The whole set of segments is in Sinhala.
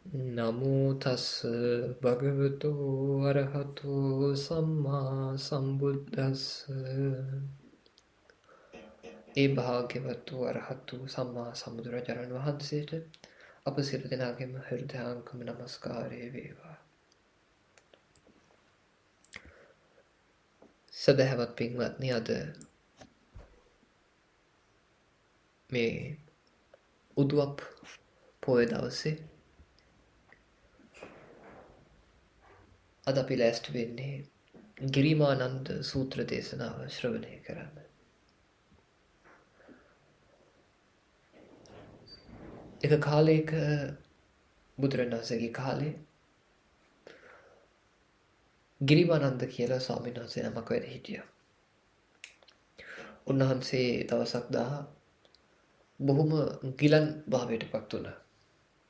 නමෝ තස් භගවතු අරහතු සම්මා සම්බුද්දස්ස. ඒ භාග්‍යවතු අරහතු සම්මා සම්බුදුරජාණන් වහන්සේට අප සියලු දෙනාගේම හෘදයාංගම නමස්කාරය වේවා. සදහවත් පින්වත්නි, අද මේ උදුවප් පොය දවසේ අද අපි ලෑස්ති වෙන්නේ ගිරිමානන්ද සූත්‍ර දේශනාව ශ්‍රවණය කරන්න. එක කාලයක බුදුරජාණන් වහන්සේගේ කාලේ ගිරිමානන්ද කියලා ස්වාමීන් වහන්සේ නමක් වැඩ හිටියා. උන්වහන්සේ දවසක් බොහොම ගිලන් භාවයට පත් වුණා.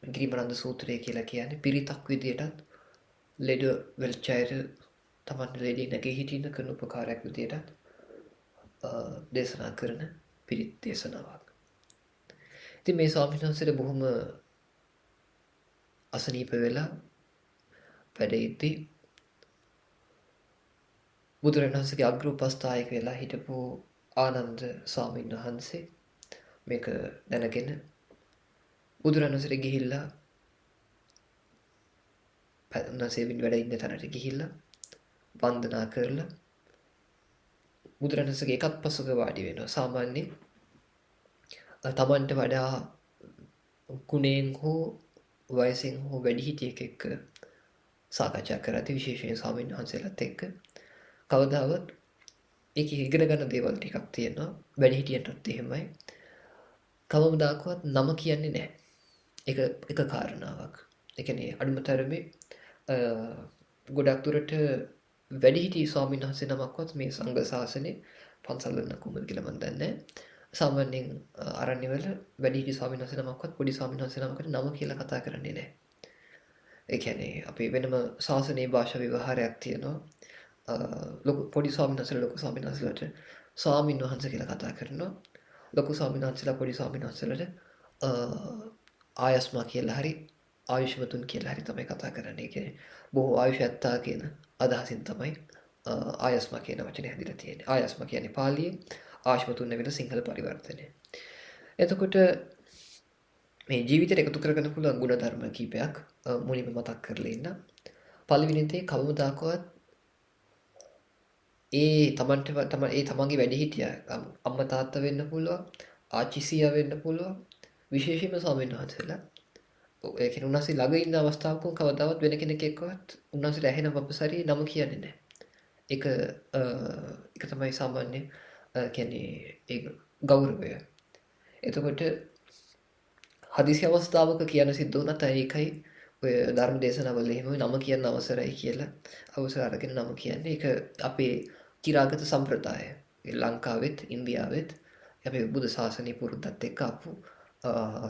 ගිරිමානන්ද සූත්‍රය කියලා කියන්නේ පිරිතක් විදියටත් ලෙඩ වෙච්ච අයට තමන් ලෙඩේ නැගී හිටින කරන උපකාරයක් විදියටත් දේශනා කරන පිරිත් දේශනාවක්. ඉතින් මේ ස්වාමීන් වහන්සේට බොහොම අසනීප වෙලා වැඩ ඉද්දී බුදුරජාණන් වහන්සේගේ අග්‍ර උපස්ථායක වෙලා හිටපු ආනන්ද ස්වාමීන් වහන්සේ මේක දැනගෙන බුදුරජාණන් වහන්සේට ගිහිල්ලා උන්වහන්සේවින් වැඩ ඉන්න තැනට ගිහිල්ලා වන්දනා කරලා බුදුරජාණන් වහන්සේගේ එකත් පසුක වාඩි වෙනවා. සාමාන්‍යයෙන් තමන්ට වඩා ගුණයෙන් හෝ වයසෙන් හෝ වැඩිහිටියෙක් එක්ක සාකච්ඡා කරද්දී විශේෂයෙන් ස්වාමීන් වහන්සේලාත් එක්ක කවදාවත් ඒක ඉගෙන ගන්න දේවල් ටිකක් තියෙනවා. වැඩිහිටියන්ටත් එහෙමයි. කවමදාකවත් නම කියන්නේ නැහැ. එක කාරණාවක්. ඒ කියන්නේ අඩුම තරමේ ගොඩක් දුරට වැඩිහිටි ස්වාමීන් වහන්සේ නමක්වත් මේ සංඝ ශාසනේ පන්සල් වල කොහොමද කියලා මම දන්නේ නැහැ. සාමාන්‍යයෙන් අරණ්‍යවල වැඩිහිටි ස්වාමීන් වහන්සේ නමක්වත් පොඩි ස්වාමීන් වහන්සේ නමකට නම කියලා කතා කරන්නේ නැහැ. ඒ කියන්නේ අපි වෙනම ශාසනීය භාෂා විවහාරයක් තියෙනවා. ලොකු පොඩි ස්වාමීන් වහන්සේලා ලොකු ස්වාමීන් වහන්සේලාට ස්වාමීන් වහන්සේ කියලා කතා කරනවා. ලොකු ස්වාමීන් වහන්සේලා පොඩි ස්වාමීන් වහන්සේලාට ආයස්මා කියලා හරි ආයුෂ්මතුන් කියලා හරි තමයි කතා කරන්නේ. ඒ කියන්නේ බොහෝ ආයුෂ ඇත්තා කියන අදහසින් තමයි ආයස්මා කියන වචනේ හැදිලා තියෙන්නේ. ආයස්මා කියන්නේ පාලියේ, ආයුෂ්මතුන් නෙවෙයි සිංහල පරිවර්තනය. එතකොට මේ ජීවිතයට එකතු කරගන්න පුළුවන් ගුණ ධර්ම කීපයක් මුලින්ම මතක් කරලා ඉන්න. පළවෙනි දේ කවමදාකවත් තමන්ගේ වැඩිහිටියා අම්මා තාත්තා වෙන්න පුළුවන්, ආච්චි සීයා වෙන්න පුළුවන්, විශේෂයෙන්ම ස්වාමීන් වහන්සේලා ඒ කියන්නේ උන්වහන්සේ ළඟ ඉන්න අවස්ථාවක කවදාවත් වෙන කෙනෙක් එක්කවත් උන්වහන්සේට ඇහෙන වපසරි නම කියන්නේ නැහැ. ඒක තමයි සාමාන්‍ය කියන්නේ ඒ ගෞරවය. එතකොට හදිසි අවස්ථාවක කියන සිද්ධ වුණත් ඒකයි ඔය ධර්ම දේශනාවල එහෙම නම කියන්න අවසරයි කියලා අවසර අරගෙන නම කියන්නේ. ඒක අපේ චිරාගත සම්ප්‍රදාය. ලංකාවෙත් ඉන්දියාවෙත් අපේ බුදු ශාසනය පුරුද්දත් එක්ක ආපු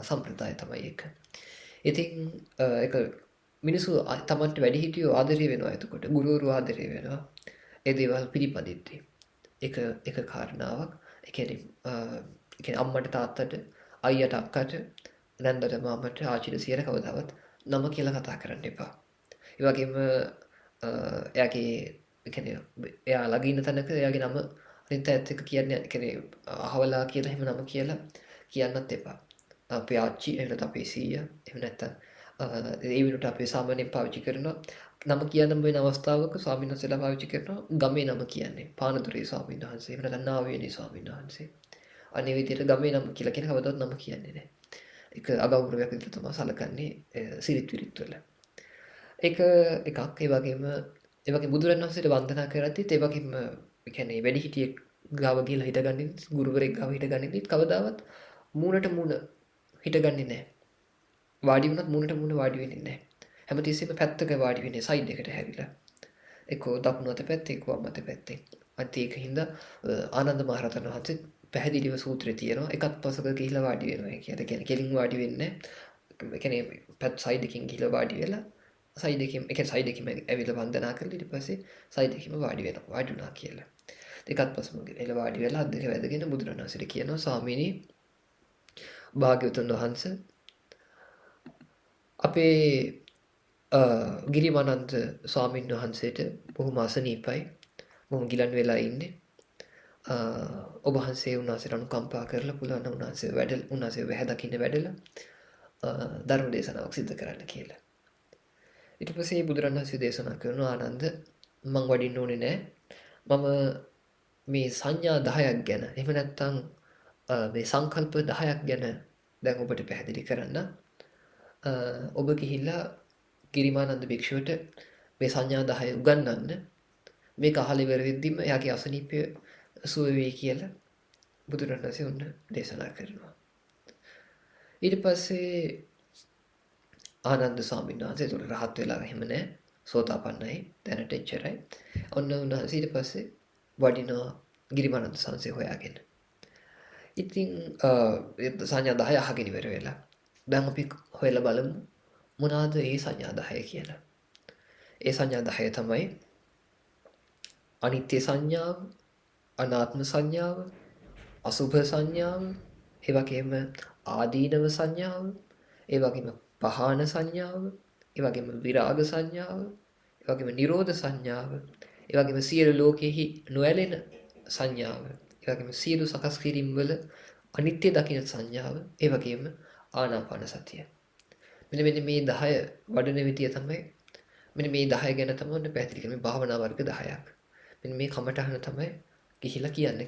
සම්ප්‍රදාය තමයි ඒක. ඉතින් ඒක මිනිස්සු තමන්ට වැඩිහිටියෝ ආදරය වෙනවා. එතකොට ගුරුවරු ආදරය වෙනවා. ඒ දේවල් පිළිපදිද්දී එක කාරණාවක්. ඒ කියන්නේ අම්මට තාත්තට අයියට අක්කට නැන්දට මාමට ආච්චිට සියයට කවදාවත් නම කියලා කතා කරන්න එපා. ඒ වගේම එයා ළඟ ඉන්න තැනක එයාගේ නම අනිත් අයත් එක්ක කියන්නේ අහවලා කියලා එහෙම නම කියලා කියන්නත් එපා. අපේ ආච්චි එහෙම නැත්නම් අපේ සීයා එහෙම නැත්නම් ඒ වෙනුවට අපි සාමාන්‍යයෙන් පාවිච්චි කරනවා නම කියන්න වෙන අවස්ථාවක ස්වාමීන් වහන්සේලා පාවිච්චි කරනවා ගමේ නම කියන්නේ පානදුරේ ස්වාමීන් වහන්සේ එහෙම නැත්නම් නාවේනේ ස්වාමීන් වහන්සේ. අනේ විදිහට ගමේ නම කියලා කියන කවදාවත් නම කියන්නේ නැහැ. ඒක අගෞරවයක් විදිහට තමයි සැලකන්නේ සිරිත් විරිත් වල. ඒක එකක්. ඒ වගේම බුදුරජාණන් වහන්සේට වන්දනා කරද්දිත් ඒ වගේම ඒ කියන්නේ වැඩිහිටියෙක් ගාව ගිහලා හිටගන්නේ ගුරුවරයෙක් ගාව හිටගන්නේ කවදාවත් මූණට මූණ හිටගන්නේ නැහැ. වාඩි වුණත් මූණට මූණ වාඩි වෙන්නේ නැහැ. හැමතිස්සෙම පැත්තක වාඩි වෙන්නේ සයිඩ් එකට හැරිලා. එක්කෝ දකුණු අත පැත්තේ එක්කෝ වම් අත පැත්තේ. අත් ඒකින්ද ආනන්ද මහරහතන් වහන්සේ පැහැදිලිව සූත්‍රය තියෙනවා. එකත් පසක ගිහිලා වාඩි වෙනවා. ඒ කියන්නේ කෙලින් වාඩි වෙන්නේ නැහැ. ඒ කියන්නේ පැත් සයිඩ් එකකින් ගිහිලා වාඩි වෙලා සයිඩ් එකකින් ඇවිල්ලා වන්දනා කරලා ඊට පස්සේ සයිඩ් එකකින් වාඩි වෙනවා. වාඩි වුණා කියලා. එකත් පසම ගිහිලා වාඩි වෙලා අත් දෙක වැදගෙන බුදුරණන් වහන්සේට කියනවා ස්වාමීනි භාග්‍යවතුන් වහන්සේ අපේ ගිරිමානන්ද ස්වාමීන් වහන්සේට බොහොම අසනීපයි. බොහොම ගිලන් වෙලා ඉන්නේ. ඔබ වහන්සේ උන්වහන්සේට අනුකම්පා කරලා පුළුවන් නම් උන්වහන්සේ වැහැ දකින්න වැඩලා ධර්ම දේශනාවක් සිදු කරන්න කියලා. ඊට පස්සේ බුදුරණවහන්සේ දේශනා කරනවා ආනන්ද මං වඩින්න ඕනේ නෑ. මම මේ සංඥා 10ක් ගැන එහෙම නැත්නම් මේ සංකල්ප 10ක් ගැන දැන් ඔබට පැහැදිලි කරන්න. ඔබ ගිහිල්ලා ගිරිමානන්ද භික්ෂුවට මේ සංඥා 10 උගන්වන්න. මේක අහලා ඉවර වෙද්දිම එයාගේ අසනීපය සුව වෙයි කියලා බුදුරණවහන්සේ උන්න දේශනා කරනවා. ඊට පස්සේ ආනන්ද ස්වාමීන් වහන්සේ ඒතර රහත් වෙලා එහෙම නැහැ. සෝතාපන්නයි දැනට එච්චරයි. ඔන්න උන්වහන්සේ ඊට පස්සේ වඩිනවා ගිරිමානන්ද සංසේ හොයාගෙන. ඉතින් සංඥා 10 අහගෙන ඉවර වෙලා. දැන් අපි හොයලා බලමු මොනවාද ඒ සංඥා 10 කියලා. ඒ සංඥා 10 තමයි අනිත්‍ය සංඥාව, අනාත්ම සංඥාව, අසුභ සංඥාව, ඒ වගේම ආදීනව සංඥාව, ඒ වගේම පහාන සංඥාව, ඒ වගේම විරාග සංඥාව, ඒ වගේම නිරෝධ සංඥාව, ඒ වගේම සියලු ලෝකෙහි නොඇලෙන සංඥාව, ඒ වගේම සියලු සකස් කිරීම වල අනිත්‍ය දකින සංඥාව, ඒ වගේම ආනාපාන සතිය. මෙන්න මේ 10 වඩන විදිය තමයි මෙන්න මේ 10 ගැන තමයි පැහැදිලි කරන්නේ භාවනා වර්ග 10ක්. මෙන්න මේ කමටහන තමයි ගිහිලා කියන්නේ.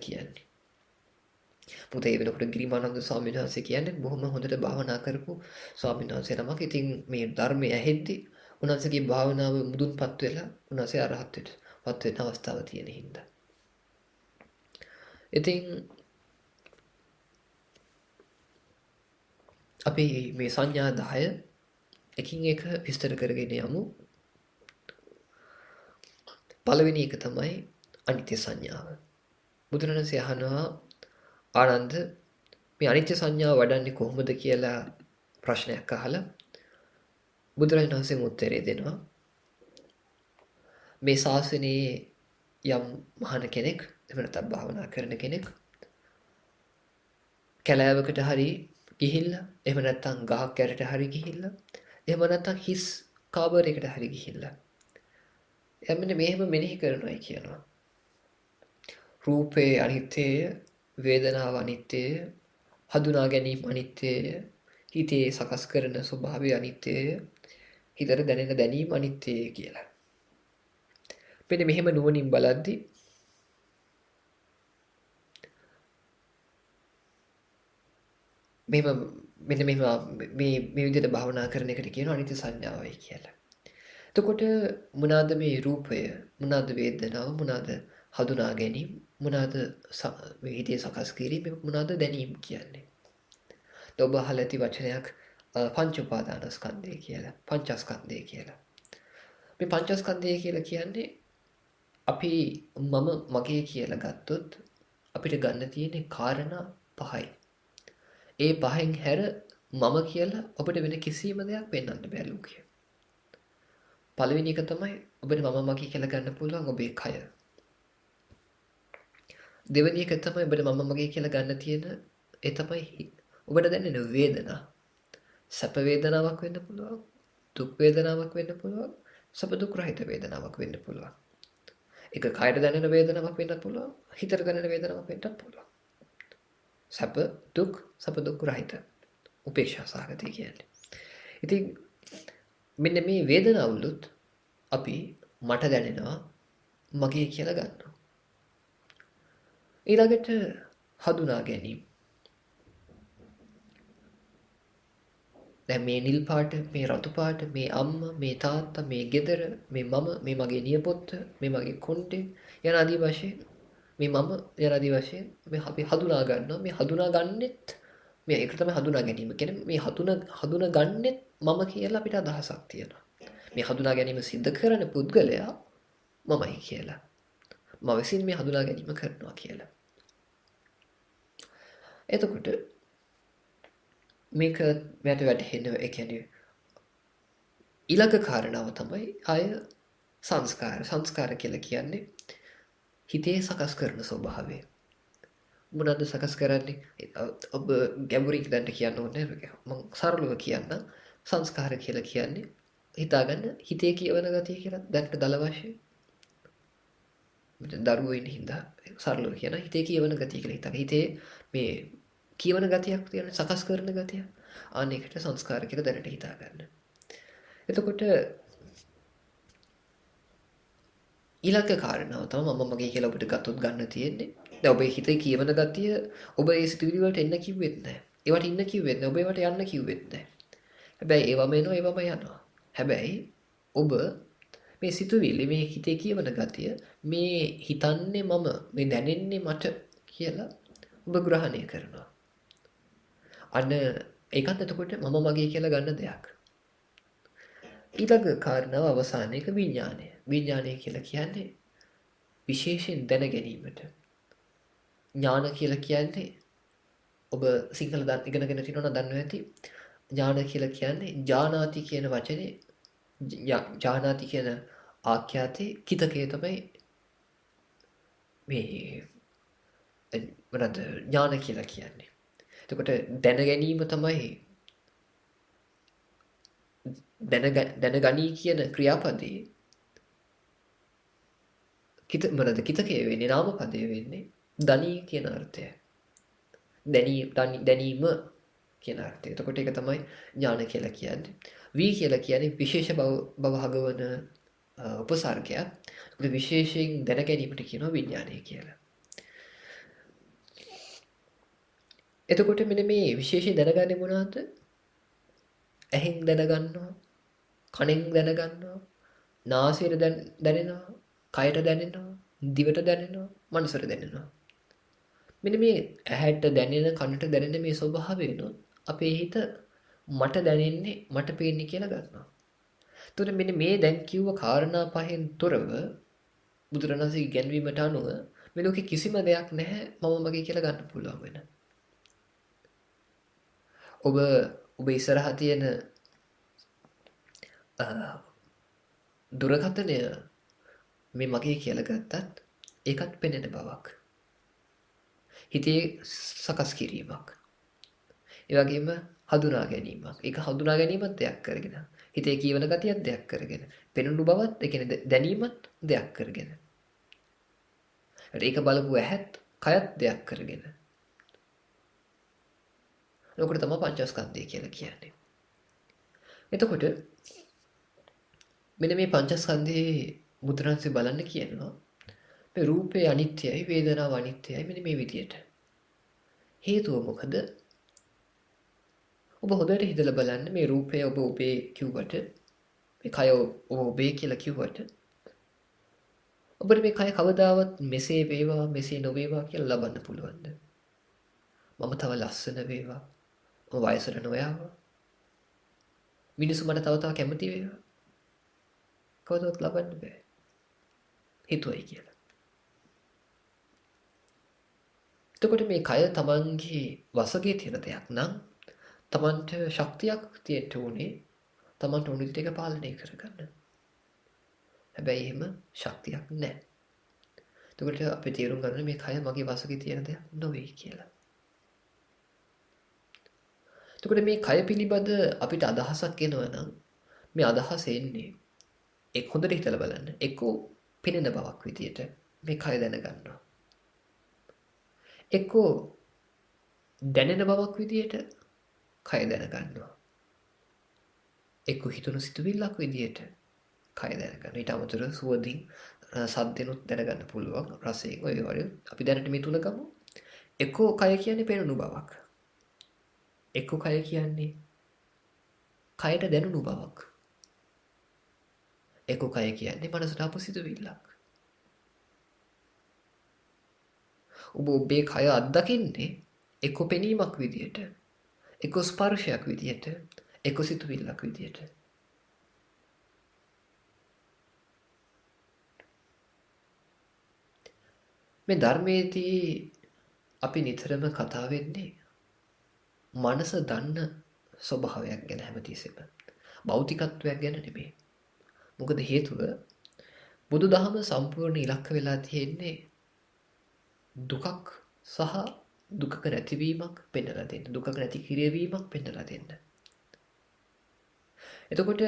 මොකද ඒ වෙනකොට ගිරිමානන්ද ස්වාමීන් වහන්සේ කියන්නේ බොහොම හොඳට භාවනා කරපු ස්වාමීන් වහන්සේ නමක්. ඉතින් මේ ධර්මය ඇහෙද්දි උන්වහන්සේගේ භාවනාව මුදුන්පත් වෙලා උන්වහන්සේ අරහත්ත්වයටපත් වෙන අවස්ථාව තියෙන හින්දා. ඉතින් අපි මේ සංඥා 10 එකින් එක විස්තර කරගෙන යමු. පළවෙනි එක තමයි අනිත්‍ය සංඥාව. බුදුරණන්සේ අහනවා ආනන්ද මේ අනිත්‍ය සංඥාව වඩන්නේ කොහොමද කියලා ප්‍රශ්නයක් අහලා බුදුරජාණන් වහන්සේ උත්තරේ දෙනවා. මේ ශාසනයේ යම් මහාන කෙනෙක් එහෙම නැත්නම් භාවනා කරන කෙනෙක් කැලෑවකට හරි ගිහිල්ලා එහෙම නැත්නම් ගහක් ඇරට හරි ගිහිල්ලා එහෙම නැත්නම් හිස් කාමරයකට හරි ගිහිල්ලා එමෙන්න මෙහෙම මෙනෙහි කරනවායි කියනවා. රූපේ අනිත්‍යය, වේදනාව අනිත්‍යය, හඳුනා ගැනීම අනිත්‍යය, හිතේ සකස් කරන ස්වභාවය අනිත්‍යය, හිතට දැනෙන දැනීම අනිත්‍යය කියලා. මෙන්න මෙහෙම නුවණින් බලද්දී මෙන්න මේ විදිහට භාවනා කරන එකට කියනවා අනිත්‍ය සංඥාවයි කියලා. එතකොට මොනවාද මේ රූපය, මොනවාද වේදනාව, මොනවාද හඳුනා ගැනීම, මොනවාද මේ හිතේ සකස් කිරීම, මොනවාද දැනීම කියන්නේ. ඔබ අහලා ඇති වචනයක් පංච උපාදානස්කන්ධය කියලා, පංචස්කන්ධය කියලා. මේ පංචස්කන්ධය කියලා කියන්නේ අපි මම මගේ කියලා ගත්තොත් අපිට ගන්න තියෙන්නේ කාරණා පහයි. ඒ පහෙන් හැර මම කියලා අපිට වෙන කිසිම දෙයක් පෙන්වන්න බෑ ලෝකයේ. පළවෙනි එක තමයි ඔබට මම මගේ කියලා ගන්න පුළුවන් ඔබේ කය. දෙවෙනි එක තමයි ඔබට මම මගේ කියලා ගන්න තියෙන ඒ තමයි ඔබට දැනෙන වේදනා. සැප වේදනාවක් වෙන්න පුළුවන්, දුක් වේදනාවක් වෙන්න පුළුවන්, සැප දුක් රහිත වේදනාවක් වෙන්න පුළුවන්. ඒක කයට දැනෙන වේදනාවක් වෙන්නත් පුළුවන්, හිතට දැනෙන වේදනාවක් වෙන්නත් පුළුවන්. සැප දුක් රහිත උපේක්ෂා සහගතය කියන්නේ. ඉතින් මෙන්න මේ වේදනාවලුත් අපි මට දැනෙනවා මගේ කියලා ගන්නවා. ඊළඟට හඳුනා ගැනීම. දැන් මේ නිල් පාට, මේ රතු පාට, මේ අම්මා, මේ තාත්තා, මේ ගෙදර, මේ මම, මේ මගේ නියපොත්ත, මේ මගේ කොණ්ඩේ යන ආදී වශයෙන් මේ මම යන ආදී වශයෙන් මේ අපි හඳුනා ගන්නවා. මේ හඳුනා ගන්නෙත් මේ ඒක තමයි හඳුනා ගැනීම කියන්නේ. මේ හඳුනා ගන්නෙත් මම කියලා අපිට අදහසක් තියෙනවා. මේ හඳුනා ගැනීම සිද්ධ කරන පුද්ගලයා මමයි කියලා. මම විසින් මේ හඳුනා ගැනීම කරනවා කියලා. එතකොට මේක මට වැටහෙන ඒ කියන්නේ ඊළඟ කාරණාව තමයි ආය සංස්කාර කියලා කියන්නේ හිතේ සකස් කරන ස්වභාවය. මොනවද සකස් කරන්නේ? ඔබ ගැඹුරින් දැනට කියන්න ඕනේ නැහැ. මම සරලව කියන්නම්. සංස්කාර කියලා කියන්නේ හිතාගන්න හිතේ කියවන ගතිය කියලා දැක්ට දල වශයෙන් දරුවෝ ඉන්න හින්දා සරලව කියන හිතේ කියවන ගතිය කියලා හිතන්න. හිතේ මේ කියවන ගතියක් තියෙන සකස් කරන ගතිය. අන්න ඒකට සංස්කාර කියලා දැනට හිතාගන්න. එතකොට ඊළඟ කාරණාව තමයි මම මගේ කියලා ඔබට ගත්තොත් ගන්න තියෙන්නේ. දැන් ඔබේ හිතේ කියවන ගතිය ඔබ ඒ සිතුවිලි වලට එන්න කිව්වෙත් නැහැ. ඒවට ඉන්න කිව්වෙත් නැහැ. ඔබ ඒවට යන්න කිව්වෙත් නැහැ. හැබැයි ඒවම එනවා ඒවම යනවා. හැබැයි ඔබ මේ සිතුවිලි මේ හිතේ කියවන ගතිය මේ හිතන්නේ මම මේ දැනෙන්නේ මට කියලා ඔබ ග්‍රහණය කරනවා. අන්න ඒකත් එතකොට මම මගේ කියලා ගන්න දෙයක්. ඊළඟ කාරණාව අවසානයේක විඥානය. විඥානය කියලා කියන්නේ විශේෂයෙන් දැන ගැනීමට. ඥාන කියලා කියන්නේ ඔබ සිංහල ඉගෙනගෙන තියෙනවා නම් දන්නවා ඇති. ඥාන කියලා කියන්නේ ජානාති කියන වචනේ ජානාති කියන ආඛ්‍යාතේ කිතකේ තමයි මේ මොනවාද ඥාන කියලා කියන්නේ. එතකොට දැන ගැනීම තමයි දැනගනී කියන ක්‍රියාපදේ මොනවාද කිතකේ වෙන්නේ නාම පදේ වෙන්නේ දනී කියන අර්ථය. දැනීම කියන අර්ථය. එතකොට ඒක තමයි ඥාන කියලා කියන්නේ. වී කියලා කියන්නේ විශේෂ බව හගවන උපසර්ගයක්. ඒකට විශේෂයෙන් දැන ගැනීමට කියනවා විඥානය කියලා. එතකොට මෙන්න මේ විශේෂයෙන් දැනගන්නේ මොනවද? ඇහෙන් දැනගන්නවා, කනෙන් දැනගන්නවා, නාසයෙන් දැනෙනවා, කයට දැනෙනවා, දිවට දැනෙනවා, මනසට දැනෙනවා. මෙන්න මේ ඇහැට දැනෙන, කනට දැනෙන මේ ස්වභාවයනොත් අපේ හිත මට දැනෙන්නේ, මට පේන්නේ කියලා ගන්නවා. එතකොට මෙන්න මේ දැන් කිව්ව කාරණා පහෙන් තොරව බුදුරණන්සේ ඉගැන්වීමට අනුව මේ ලෝකේ කිසිම දෙයක් නැහැ මම මගේ කියලා ගන්න පුළුවන් වෙන. ඔබ ඉස්සරහා තියෙන දුරකථනය මේ මගේ කියලා ගත්තත් ඒකත් පෙනෙන බවක්. හිතේ සකස් කිරීමක්. ඒ වගේම හඳුනා ගැනීමක්. ඒක හඳුනා ගැනීමත් දෙයක් කරගෙන. හිතේ කියවන ගතියක් දෙයක් කරගෙන. පෙනුණු බවත් ඒ කියන්නේ දැනීමත් දෙයක් කරගෙන. ඒක බලපු ඇහත් කයත් දෙයක් කරගෙන. ලෝකෙට තමයි පංචස්කන්ධය කියලා කියන්නේ. එතකොට මෙන්න මේ පංචස්කන්ධයේ බුදුරන්සේ බලන්න කියනවා මේ රූපේ අනිත්‍යයි වේදනාව අනිත්‍යයි මෙන්න මේ විදියට. හේතුව මොකද? ඔබ හොඳට හිතලා බලන්න මේ රූපය ඔබ ඔබේ කිව්වට මේ කය ඔබ ඔබේ කියලා කිව්වට ඔබට මේ කය කවදාවත් මෙසේ වේවා මෙසේ නොවේවා කියලා ලබන්න පුළුවන්ද? මම තව ලස්සන වේවා. මම වයසට නොයාවා. මිනිස්සු මට තව තව කැමති වේවා. කවදාවත් ලබන්න බෑ. හිතුවයි කියලා. එතකොට මේ කය තමන්ගේ වශයේ තියෙන දෙයක් නම් තමන්ට ශක්තියක් තියෙන්න ඕනේ තමන්ට ඕන විදිහට ඒක පාලනය කරගන්න. හැබැයි එහෙම ශක්තියක් නැහැ. එතකොට අපි තේරුම් ගන්න මේ කය මගේ වශයේ තියෙන දෙයක් නෙවෙයි කියලා. එතකොට මේ කය පිළිබඳ අපිට අදහසක් එනවා නම් මේ අදහස එන්නේ එක් හොඳට හිතලා බලන්න. එක්කෝ පෙනෙන බවක් විදියට මේ කය දැනගන්නවා. එක්කෝ දැනෙන බවක් විදියට කය දැනගන්නවා. එක්කෝ හිතුණු සිතුවිල්ලක් විදියට කය දැනගන්නවා. ඊට අමතරව සුවඳින් සද්දෙනුත් දැනගන්න පුළුවන්. රසයෙන් ඔය වගේ අපි දැනට මේ තුන ගමු. එක්කෝ කය කියන්නේ පෙනුණු බවක්. එක්කෝ කය කියන්නේ කයට දැනුණු බවක්. එක්කෝ කය කියන්නේ මනසට ආපු සිතුවිල්ලක්. ඔබ ඔබේ කය අත්දකින්නේ එක්කෝ පෙනීමක් විදියට, එක්කෝ ස්පර්ශයක් විදියට, එක්කෝ සිතුවිල්ලක් විදියට. මේ ධර්මයේදී අපි නිතරම කතා වෙන්නේ මනස දන්න ස්වභාවයක් ගැන හැමතිස්සෙම. භෞතිකත්වයක් ගැන නෙමෙයි. මොකද හේතුව බුදුදහම සම්පූර්ණ ඉලක්ක වෙලා තියෙන්නේ දුකක් සහ දුකක නැතිවීමක් පෙන්වලා දෙන්න. දුකක නැති කිරීමක් පෙන්වලා දෙන්න. එතකොට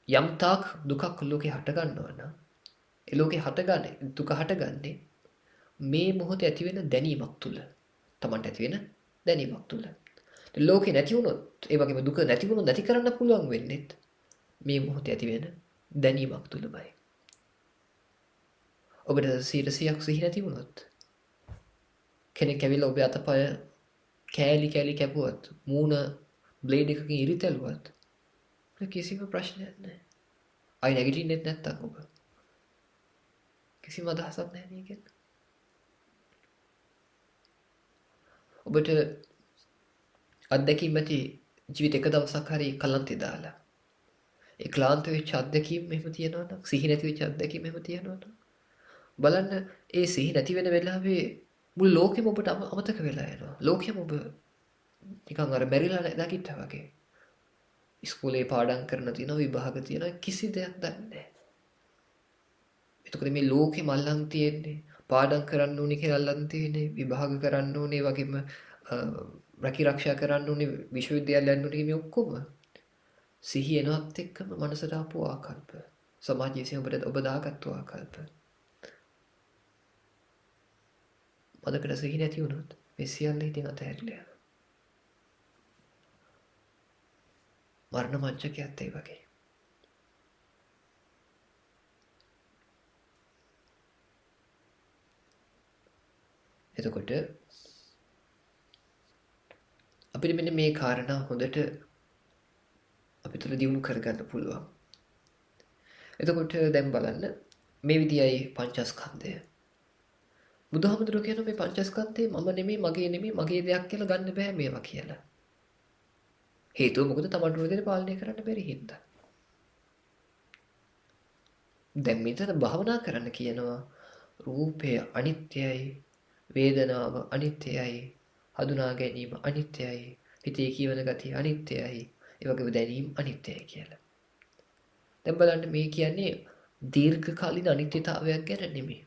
යම් තාක් දුකක් ලෝකේ හට ගන්නවා නම් ඒ ලෝකේ හටගන්නේ දුක හටගන්නේ මේ මොහොතේ ඇතිවෙන දැනීමක් තුල. Tamanට ඇතිවෙන දැනීමක් තුල. ලෝකේ නැති වුණොත් ඒ වගේම දුක නැති වුණොත් නැති කරන්න පුළුවන් වෙන්නේ මේ මොහොතේ ඇතිවෙන දැනීමක් තුලමයි. ඔබට 100ක් සිහි නැති වුණොත් කෙනෙක් ඇවිල්ලා ඔබේ අතපය කෑලි කෑලි කැපුවත් මූණ බ්ලේඩ් එකකින් ඉරිතැලුවත් කිසිම ප්‍රශ්නයක් නැහැ. ආයි නැගිටින්නෙත් නැත්තම් ඔබ කිසිම අදහසක් නැහැ මේකෙන්. ඔබට අත්දැකීම් ඇති ජීවිත එක දවසක් හරි කලන්තේ දාලා ඒ ක්ලාන්ත වෙච්ච අත්දැකීම් මෙහෙම තියෙනවා නම් සිහි නැති වෙච්ච අත්දැකීම් මෙහෙම තියෙනවා නම් බලන්න ඒ සිහි නැති වෙන වෙලාවේ මුළු ලෝකෙම ඔබට අමතක වෙලා යනවා. ලෝකෙම ඔබ නිකන් අර මැරිලා නැගිට්ටා වගේ. ඉස්කෝලේ පාඩම් කරන තියෙනවා විභාග තියෙනවා කිසි දෙයක් දන්නේ නැහැ. එතකොට මේ ලෝකෙ මල්ලන් තියෙන්නේ පාඩම් කරන්න ඕනේ කියලා අල්ලන් තියෙන්නේ විභාග කරන්න ඕනේ වගේම රැකිරක්ෂා කරන්න ඕනේ විශ්වවිද්‍යාලය යන්න ඕනේ මේ ඔක්කොම සිහිය එනවත් එක්කම මනසට ආපු ආකල්ප සමාජයේ විසින් ඔබ දාගත්තු ආකල්ප මදකට සිහි නැති වුණොත් මේ සියල්ල ඉතින් අතහැරිලා මරණ මංචකයත් ඒ වගේ. එතකොට අපිට මෙන්න මේ කාරණා හොඳට අපි තුල දියුණු කරගන්න පුළුවන්. එතකොට දැන් බලන්න මේ විදියයි පංචස්කන්ධය. බුදුහාමුදුරුවෝ කියන මේ පංචස්කන්ධේ මම නෙමෙයි මගේ දෙයක් කියලා ගන්න බෑ මේවා කියලා. හේතුව මොකද තමන්ට ඕන විදිහට පාලනය කරන්න බැරි හින්දා. දැන් මෙතන භාවනා කරන්න කියනවා රූපය අනිත්‍යයි, වේදනාව අනිත්‍යයි, හඳුනා ගැනීම අනිත්‍යයි, හිතේ කියවන ගතිය අනිත්‍යයි, ඒ වගේම දැනීම අනිත්‍යයි කියලා. දැන් බලන්න මේ කියන්නේ දීර්ඝ කාලින අනිත්‍යතාවයක් ගැන නෙමෙයි.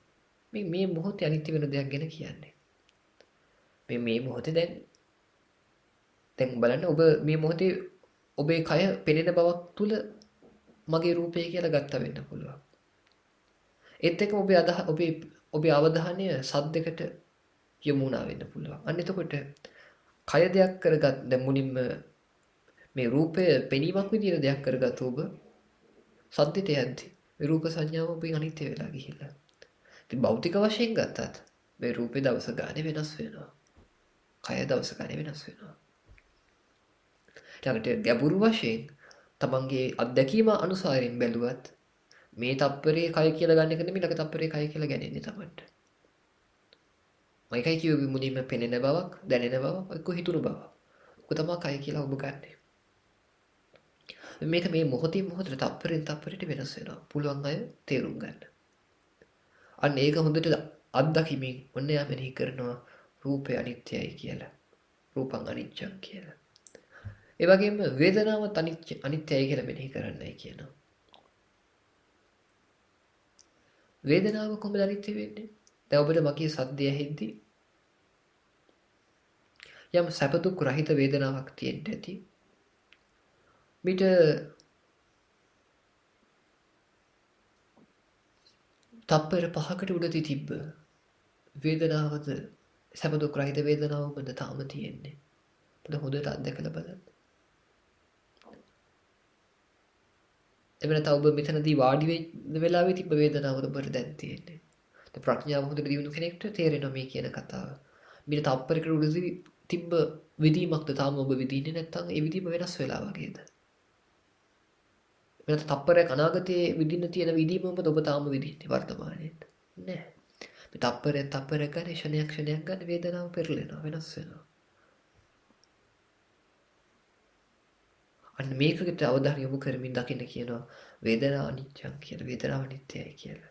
මේ මොහොතේ අනිත්‍ය වෙන දෙයක් ගැන කියන්නේ. මේ මොහොතේ දැන් බලන්න ඔබ මේ මොහොතේ ඔබේ කය පෙනෙන බවක් තුල මගේ රූපය කියලා ගත්ත වෙන්න පුළුවන්. ඒත් එක්කම ඔබේ අවධානය සද්දයකට යොමු වුණා වෙන්න පුළුවන්. අන්න එතකොට කය දෙයක් කරගත් දැන් මුලින්ම මේ රූපය පෙනීමක් විදියට දෙයක් කරගත්තු ඔබ සද්දෙට යද්දි මේ රූප සංඥාව ඔබේ අනිත්‍ය වෙලා ගිහිල්ලා. ඉතින් භෞතික වශයෙන් ගත්තත් මේ රූපේ දවස ගානේ වෙනස් වෙනවා. කය දවස ගානේ වෙනස් වෙනවා. ඊළඟට ගැඹුරු වශයෙන් තමන්ගේ අත්දැකීම අනුසාරයෙන් බැලුවත් මේ තප්පරේ කය කියලා ගන්න එක නෙමෙයි ළඟ තප්පරේ කය කියලා ගැනෙන්නේ තමන්ට. මයිකයි කියුවේ මුලින්ම පෙනෙන බවක්, දැනෙන බවක්, එක්ක හිතුණු බවක්. ඔක තමයි කය කියලා ඔබ ගන්නෙ. මේක මේ මොහොතින් මොහොතට තප්පරෙන් තප්පරයට වෙනස් වෙනවා. පුළුවන් අය තේරුම් ගන්න. අන්න ඒක හොඳට අත්දැකීමෙන් ඔන්න යා මෙනෙහි කරනවා රූපය අනිත්‍යයි කියලා. රූපං අනිච්චං කියලා. ඒ වගේම වේදනාවත් අනිත්‍යයි කියලා මෙනෙහි කරන්නයි කියනවා. වේදනාව කොහොමද අනිත්‍ය වෙන්නේ? දැන් ඔබට මගේ සද්දය ඇහෙද්දී යම් සැප දුක් රහිත වේදනාවක් තියෙන්න ඇති. මිට තප්පර 5කට උඩදී තිබ්බ වේදනාවද සැප දුක් රහිත වේදනාවමද තාම තියෙන්නේ. ඔබ හොඳට අත්දැකලා බලන්න. එවනත ඔබ මෙතනදී වාඩි වෙලාවේ තිබ්බ වේදනාවද ඔබට දැන් තියෙන්නේ. දැන් ප්‍රඥාව හොඳට දියුණු කෙනෙක්ට තේරෙනවා මේ කියන කතාව. මිට තප්පරයකට උඩදී තිබ්බ විදීමක්ද තාම ඔබ විදින්නේ නැත්නම් ඒ විදීම වෙනස් වෙලා වගේද? එවනත තප්පරයක් අනාගතයේ විදින්න තියෙන විදීම ඔබ තාම විදින්නේ වර්තමානයේ. නෑ. මේ තප්පරයක් ගන්න ක්ෂණයක් ගන්න වේදනාව පෙරලෙනවා වෙනස් වෙනවා. අන්න මේකට අවධානය යොමු කරමින් දකින්න කියනවා වේදනාව අනිත්‍යං කියලා. වේදනාව අනිත්‍යයි කියලා.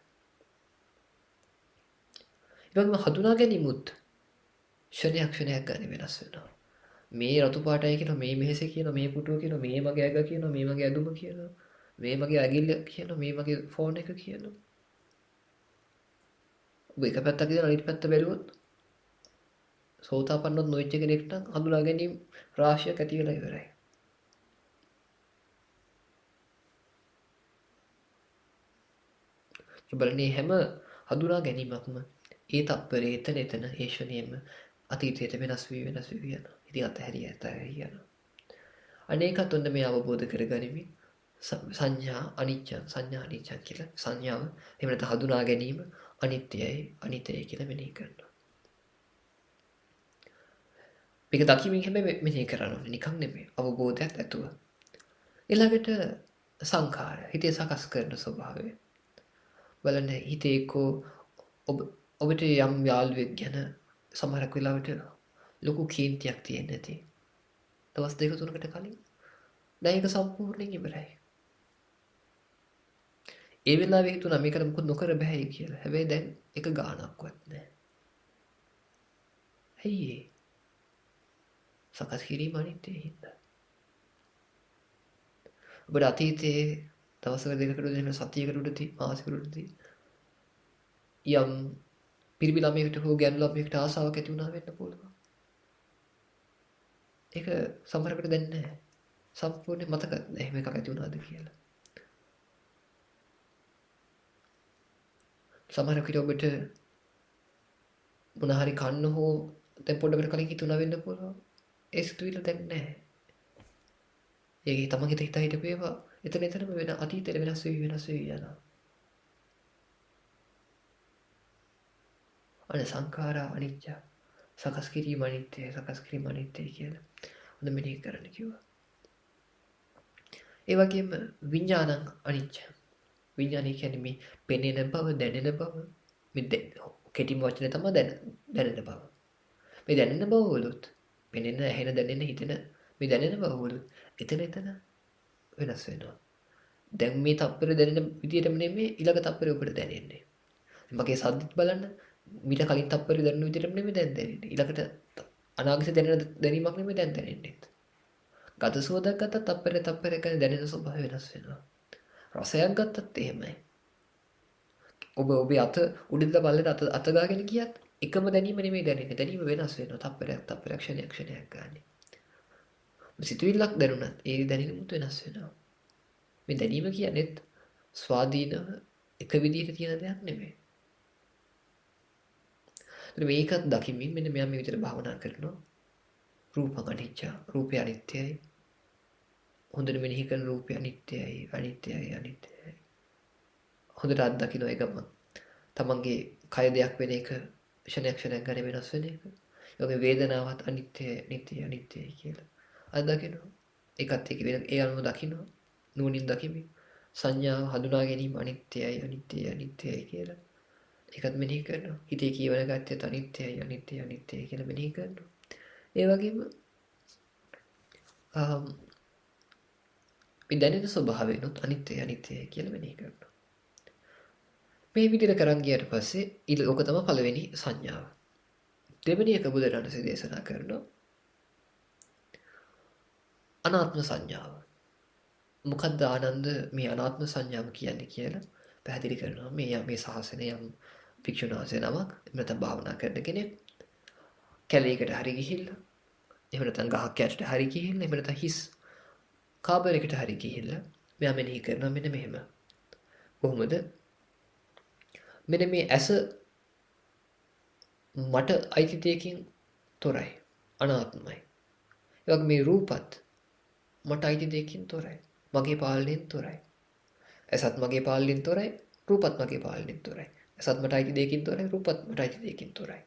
ඊළඟම හඳුනා ගැනීමත් ක්ෂණයක් ගන්න වෙනස් වෙනවා. මේ රතු පාටයි කියනවා, මේ මෙහෙසේ කියනවා, මේ පුටුව කියනවා, මේ මගේ ඇඟ කියනවා, මේ මගේ ඇඳුම කියනවා, මේ මගේ ඇඟිල්ල කියනවා, මේ මගේ ෆෝන් එක කියනවා. ඔබ එක පැත්තක් ඉඳලා අනිත් පැත්ත බැලුවොත් සෝතාපන්නවත් නොවෙච්ච කෙනෙක්ට හඳුනා ගැනීම රාශියක් ඇති වෙලා ඉවරයි. බලන්නේ හැම හඳුනා ගැනීමක්ම ඒ තත්පරේ එතන ඒ ෂණයෙම අතීතයට වෙනස් වී යනවා. ඉතින් අතහැරිය යනවා. අනේකත් ඔන්න මේ අවබෝධ කරගනිමින් සංඥා අනිච්චං කියලා සංඥාව එහෙම නැත්නම් හඳුනා ගැනීම අනිත්‍යයි කියලා මෙනෙහි කරනවා. මේක දකිමින් හැබැයි මෙනෙහි කරන්න ඕනේ නිකන් නෙමෙයි අවබෝධයක් ඇතුව. ඊළඟට සංඛාර හිතේ සකස් කරන ස්වභාවය. බලන්න හිතේ එක්කෝ ඔබට යම් යාළුවෙක් ගැන සමහරක් වෙලාවට ලොකු කේන්තියක් තියෙන්නේ නැති. දවස් දෙක තුනකට කලින් දැන් ඒක සම්පූර්ණයෙන් ඉවරයි. ඒ වෙලාවේ හිතුණා මේකට මොකද නොකර බෑයි කියලා. හැබැයි දැන් එක ගාණක්වත් නැහැ. ඇයි ඒ? සකස් කිරීම අනිත්‍යයි හින්දා. ඔබට අතීතයේ දවසක දෙකකට දෙන්න සතියකට උඩදී මාසයකට උඩදී යම් පිරිමි ළමයකට හෝ ගැණු ළමයකට ආසාවක් ඇති වුණා වෙන්න පුළුවන්. ඒක සමහරකට දැන් නැහැ. සම්පූර්ණ මතකත් නැහැ එහෙම එකක් ඇති වුණාද කියලා. සමහරකට ඔබට මොන හරි කන්න හෝ දැන් පොඩකට කලින් හිතුණා වෙන්න පුළුවන්. ඒ සිතුවිල්ල දැන් නැහැ. ඒකේ තමන් හිතා හිටපු ඒවා එතනම වෙන අතීතයට වෙනස් වෙවි යනවා. අනේ සංඛාරා අනිච්ච සකස් කිරීම අනිත්‍යයි කියලා හොඳ මෙනෙහි කරන්න කිව්වා. ඒ වගේම විඥානං අනිච්ච. විඥානය කියන්නේ මේ පෙනෙන බව, දැනෙන බව. මේ කෙටිම වචනේ තමයි දැනෙන බව. මේ දැනෙන බව වලුත් පෙනෙන, ඇහෙන, දැනෙන, හිතෙන මේ දැනෙන බව වලුත් එතන වෙනස් වෙනවා. දැන් මේ තප්පර දැනෙන විදියටම නෙමෙයි ඊළඟ තප්පරේ ඔබට දැනෙන්නේ. මගේ සද්දත් බලන්න මීට කලින් තප්පරේ දැනෙන විදියටම නෙමෙයි දැන් දැනෙන්නේ. ඊළඟට අනාගතේ දැනෙන දැනීමක් නෙමෙයි දැන් දැනෙන්නේ. ගත සුවඳක් ගත්තත් තප්පරේ ගැන දැනෙන ස්වභාවය වෙනස් වෙනවා. රසයක් ගත්තත් එහෙමයි. ඔබ ඔබේ අත උඩින්ද බලන අත ගාගෙන ගියත් එකම දැනීම නෙමෙයි දැනෙන්නේ. දැනීම වෙනස් වෙනවා. තප්පරයක් ක්ෂණයක් ගන්න. සිතුවිල්ලක් දැනුණත් ඒ දැනීමත් වෙනස් වෙනවා. මේ දැනීම කියන්නේත් ස්වාධීනව එක විදිහට තියෙන දෙයක් නෙමෙයි. මේකත් දකිමින් මෙන්න මෙයා මේ විදිහට භාවනා කරනවා. රූපං අනිච්ච, රූපය අනිත්‍යයි. හොඳට මෙනෙහි කරන රූපය අනිත්‍යයි. හොඳට අත්දකින්න එකම තමන්ගේ කය දෙයක් වෙන එක ක්ෂණයක් ගන්න වෙනස් වෙන එක. ඒ වගේ වේදනාවත් අනිත්‍යයි කියලා. අත්දකින්න. ඒකත් එක්ක වෙන ඒ අනුව දකින්න. නුවණින් දකිමින් සංඥාව හඳුනා ගැනීම අනිත්‍යයි කියලා. ඒකත් මෙනෙහි කරනවා. හිතේ කියවන ගත්තත් අනිත්‍යයි කියලා මෙනෙහි කරනවා. ඒ වගේම මේ දැනෙන ස්වභාවයනොත් අනිත්‍යයි කියලා මෙනෙහි කරනවා. මේ විදිහට කරන් ගියට පස්සේ ඕක තමයි පළවෙනි සංඥාව. දෙවෙනි එක බුදුරජාණන්සේ දේශනා කරනවා අනාත්ම සංඥාව. මොකද්ද ආනන්ද මේ අනාත්ම සංඥාව කියන්නේ කියලා පැහැදිලි කරනවා. මේ ශාසනය යම් භික්ෂුන් වහන්සේ නමක් නැත්නම් භාවනා කරන කෙනෙක් කැලේකට හරි ගිහිල්ලා එහෙම නැත්නම් ගහක් යටට හරි ගිහිල්ලා එහෙම නැත්නම් හිස් කාබරයකට හරි ගිහිල්ලා මෙයා මෙනෙහි කරනවා මෙන්න මෙහෙම. කොහොමද? මෙන්න මේ ඇස මට අයිති දෙයකින් තොරයි. අනාත්මයි. ඒ වගේ මේ රූපත් මට අයිති දෙයකින් තොරයි. මගේ පාලනයෙන් තොරයි. ඇසත් මගේ පාලනයෙන් තොරයි. රූපත් මගේ පාලනයෙන් තොරයි. ඇසත් මට අයිති දෙයකින් තොරයි. රූපත් මට අයිති දෙයකින් තොරයි.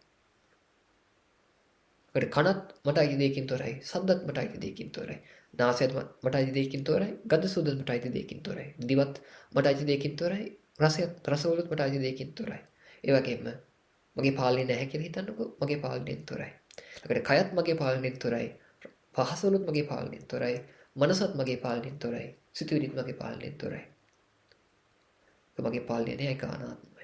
කනත් මට අයිති දෙයකින් තොරයි. ශබ්දත් මට අයිති දෙයකින් තොරයි. නාසයත් මට අයිති දෙයකින් තොරයි. ගඳ සුවඳත් මට අයිති දෙයකින් තොරයි. දිවත් මට අයිති දෙයකින් තොරයි. රසවලුත් මට අයිති දෙයකින් තොරයි. ඒ වගේම මගේ පාලනය නැහැ කියලා හිතන්නකෝ. මගේ පාලනයෙන් තොරයි. ඊට කයත් මගේ පාලනයෙන් තොරයි. පහසවලුත් මගේ පාලනයෙන් තොරයි. මනසත් මගේ පාලනයෙන් තොරයි. සිතුවිලිත් මගේ පාලනයෙන් තොරයි. මගේ පාලනය නෑ ඒක අනාත්මයි.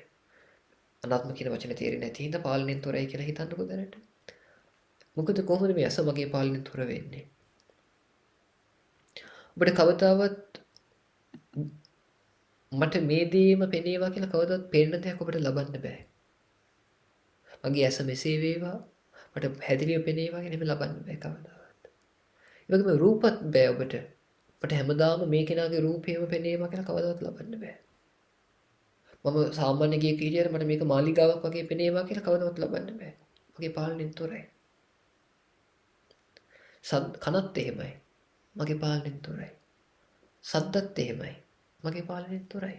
අනාත්ම කියන වචනේ තේරෙන්නේ නැති හින්දා පාලනයෙන් තොරයි කියලා හිතන්නකෝ දැනට. මොකද කොහොමද මේ ඇස මගේ පාලනයෙන් තොර වෙන්නේ? ඔබට කවදාවත් මට මේ දේම පෙනේවා කියලා කවදාවත් පේන්න දෙයක් ඔබට ලබන්න බෑ. මගේ ඇස මෙසේ වේවා මට පැහැදිලිව පෙනේවා කියලා එහෙම ලබන්න බෑ කවදාවත්. ඒ වගේම රූපත් බෑ ඔබට. මට හැමදාම මේ කෙනාගේ රූපේම පෙනේවා කියලා කවදාවත් ලබන්න බෑ. මම සාමාන්‍ය ගියෙක් හිටියට මට මේක මාලිගාවක් වගේ පෙනේවා කියලා කවදාවත් ලබන්න බෑ. මගේ පාලනයෙන් තොරයි. කනත් එහෙමයි. මගේ පාලනයෙන් තොරයි. සද්දත් එහෙමයි. මගේ පාලනයෙන් තොරයි.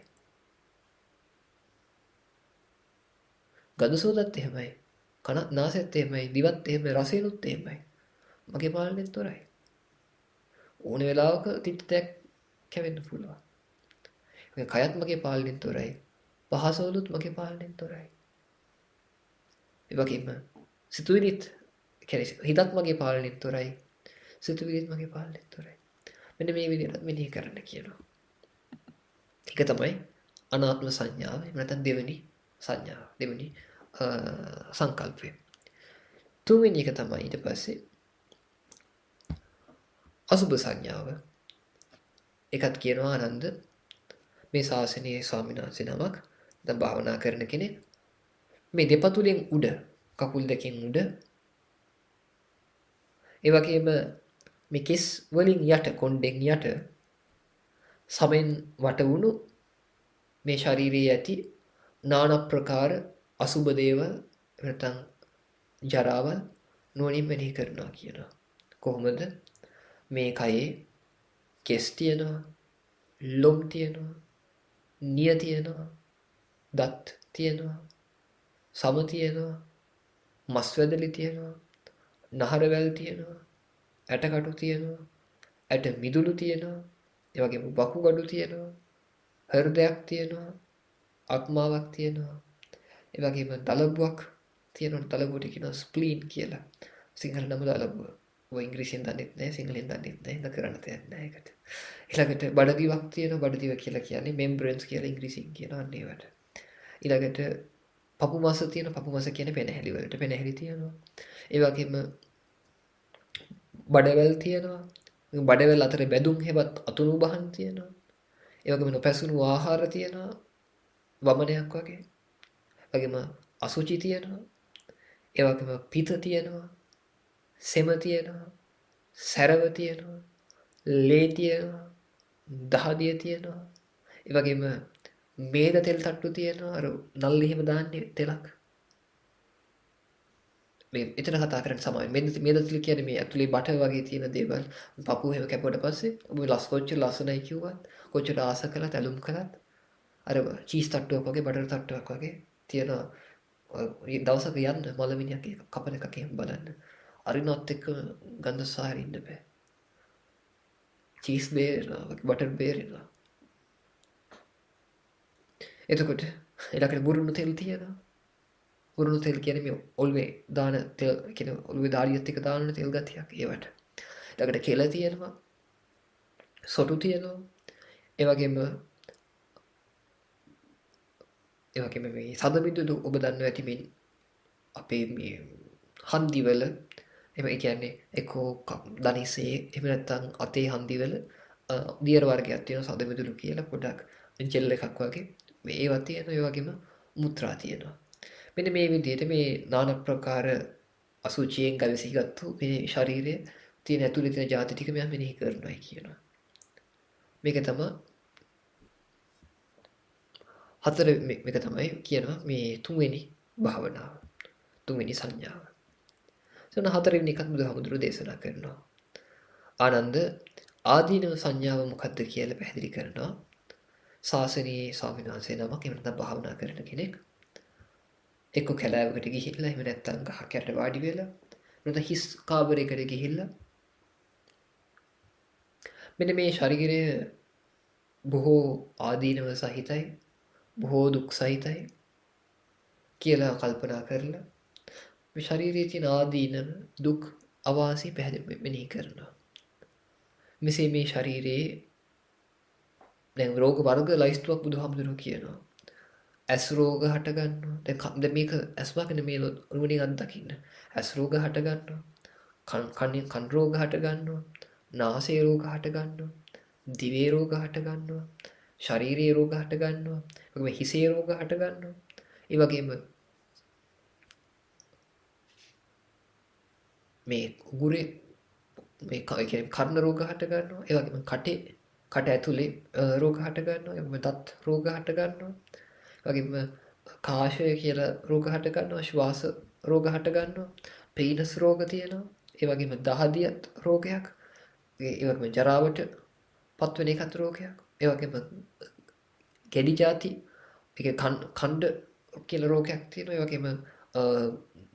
ගඳ සුවඳත් එහෙමයි. කනත් නාසයත් එහෙමයි. දිවත් එහෙමයි. රසයනුත් එහෙමයි. මගේ පාලනයෙන් තොරයි. ඕන වෙලාවක තිත්තයක් කැවෙන්න පුළුවන්. මේ කයත් මගේ පාලනයෙන් තොරයි. පහසවලුත් මගේ පාලනයෙන් තොරයි. ඒ වගේම සිතුවිලිත් හිතත් මගේ පාලනයෙන් තොරයි. සිතුවිලිත් මගේ පාලනයෙන් තොරයි. මෙන්න මේ විදිහට මෙනෙහි කරන්න කියනවා. ඒක තමයි අනාත්ම සංඥාව. එහෙම නැත්නම් දෙවෙනි සංඥාව. දෙවෙනි සංකල්පය. තුන්වෙනි එක තමයි ඊට පස්සේ අසුභ සංඥාව. ඒකත් කියනවා ආනන්ද මේ ශාසනයේ ස්වාමීන් වහන්සේ නමක් දැන් භාවනා කරන කෙනෙක් මේ දෙපතුලෙන් උඩ කකුල් දෙකෙන් උඩ ඒ වගේම මේ කෙස් වලින් යට කොණ්ඩෙන් යට සමෙන් වට වුණු මේ ශරීරයේ ඇති নানা ප්‍රකාර අසුබ දේවල් නැත්නම් ජරාවල් නුවණින් මෙනෙහි කරනවා කියනවා. කොහොමද මේ කයේ කෙස් තියෙනවා, ලොම් තියෙනවා, නිය තියෙනවා, දත් තියෙනවා, සම තියෙනවා, මස් වැදලි තියෙනවා, නහරවැල් තියෙනවා, ඇටකටු තියෙනවා, ඇට මිදුළු තියෙනවා, ඒ වගේම වකුගඩු තියෙනවා, හෘදයක් තියෙනවා, අක්මාවක් තියෙනවා, ඒ වගේම දලබුවක් තියෙනවා. දලබුවට කියනවා ස්ප්ලීන් කියලා. සිංහල නම දලබුව. ඔය ඉංග්‍රීසියෙන් දන්නෙත් නැහැ, සිංහලෙන් දන්නෙත් නැහැ. ඒක කරන්න දෙයක් නැහැ ඒකට. ඊළඟට බඩදිවක් තියෙනවා. බඩදිව කියලා කියන්නේ මෙම්බ්‍රේන්ස් කියලා ඉංග්‍රීසියෙන් කියනවා අන්න ඒවට. ඊළඟට පපු මාස තියෙනවා. පපු මාස කියන්නේ පෙනහැලි වලට. පෙනහැලි තියෙනවා. ඒ වගේම බඩවැල් තියෙනවා. බඩවැල් අතර බැදුම් හෙවත් අතුණු බහන් තියෙනවා. ඒ වගේම නොපැසුණු ආහාර තියෙනවා. වමනයක් වගේ. වගේම අසුචි තියෙනවා. ඒ වගේම පිත තියෙනවා. සෙම තියෙනවා. සැරව තියෙනවා. ලේ තියෙනවා. දහදිය තියෙනවා. ඒ වගේම මේද තෙල් තට්ටු තියෙනවා. අර නල්ලි එහෙම දාන්නේ තෙලක්. මේ එතන කතා කරන්නේ සමාන. මේද තෙල් කියන්නේ මේ ඇතුලේ බටර් වගේ තියෙන දේවල්. පපුව එහෙම කැපුවට පස්සේ ඔබ කොච්චර ලස්සනයි කිව්වත් කොච්චර ආස කළත් ඇලුම් කළත් අර චීස් තට්ටුවක් වගේ බටර් තට්ටුවක් වගේ තියෙනවා. දවසක යන්න මලමිනියක් කපන එකක් එහෙම බලන්න. අරිනොත් එක්ක ගඳ සාහරින්න ඉන්න බෑ. චීස් බේරෙනවා වගේ බටර් බේරෙනවා. එතකොට ඊළඟට බුරුණු තෙල් තියෙනවා. බුරුණු තෙල් කියන්නේ මේ ඔළුවේ දාන තෙල් කියන ඔළුවේ දාඩියත් එක්ක දාන තෙල් ගතියක් ඒවට. ඊළඟට කෙල තියෙනවා. සොටු තියෙනවා. ඒ වගේම මේ සදමිදුළු ඔබ දන්නවා ඇති මේ අපේ මේ හන්දිවල එහෙම ඒ කියන්නේ එක්කෝ දනිසේ එහෙම නැත්නම් අතේ හන්දිවල දියර වර්ගයක් තියෙනවා සදමිදුළු කියලා පොඩක් ජෙල් එකක් වගේ මේ ඒවා තියෙනවා. ඒ වගේම මුත්‍රා තියෙනවා. මෙන්න මේ විදිහට මේ নানা ප්‍රකාර අසුචියෙන් ගවසිගත්තු මේ ශරීරයේ තියෙන ඇතුළේ තියෙන ಜಾති ටික මෙයා මෙනෙහි කරනවායි කියනවා. මේක තමයි මේක තමයි කියනවා මේ තුන්වෙනි භාවනාව. තුන්වෙනි සංඥාව. එතන හතරවෙනි එකත් බුදුහාමුදුරුවෝ දේශනා කරනවා. ආනන්ද ආදීනව සංඥාව මොකක්ද කියලා පැහැදිලි කරනවා. ශාසනීය ස්වාමීන් වහන්සේ නමක් එහෙම නැත්නම් භාවනා කරන කෙනෙක් එක්ක කැලෑවකට ගිහිල්ලා එහෙම නැත්නම් ගහක් යට වාඩි වෙලා නැත්නම් හිස් කාමරයකට ගිහිල්ලා මෙන්න මේ ශරීරය බොහෝ ආදීනව සහිතයි, බොහෝ දුක් සහිතයි කියලා කල්පනා කරලා මේ ශරීරයේ තියෙන ආදීනව දුක් අවාසි පැහැදිලි මෙනෙහි කරනවා. මෙසේ මේ ශරීරයේ දැන් රෝග වර්ග ලයිස්තුවක් බුදුහාමුදුරුවෝ කියනවා. ඇස් රෝග හට ගන්නවා. දැන් මේක ඇස් වගේ මේ නුවණින් අත්දකින්න. ඇස් රෝග හට ගන්නවා. කන් රෝග හට ගන්නවා. නාසයේ රෝග හට ගන්නවා. දිවේ රෝග හට ගන්නවා. ශරීරයේ රෝග හට ගන්නවා. ඒ වගේම හිසේ රෝග හට ගන්නවා. ඒ වගේම මේ උගුරේ මේ කියන්නේ කර්ණ රෝග හට ගන්නවා. ඒ වගේම කට ඇතුලේ රෝග හට ගන්නවා. ඒ වගේම දත් රෝග හට ගන්නවා. වගේම කාශය කියලා රෝග හට ගන්නවා, ශ්වාස රෝග හට ගන්නවා, පීනස් රෝග තියෙනවා. ඒ වගේම දහදියත් රෝගයක්. ඒ වගේම ජරාවට පත්වෙන එකත් රෝගයක්. ඒ වගේම ගැඩි ಜಾති එක කණ්ඩ කියලා රෝගයක් තියෙනවා. ඒ වගේම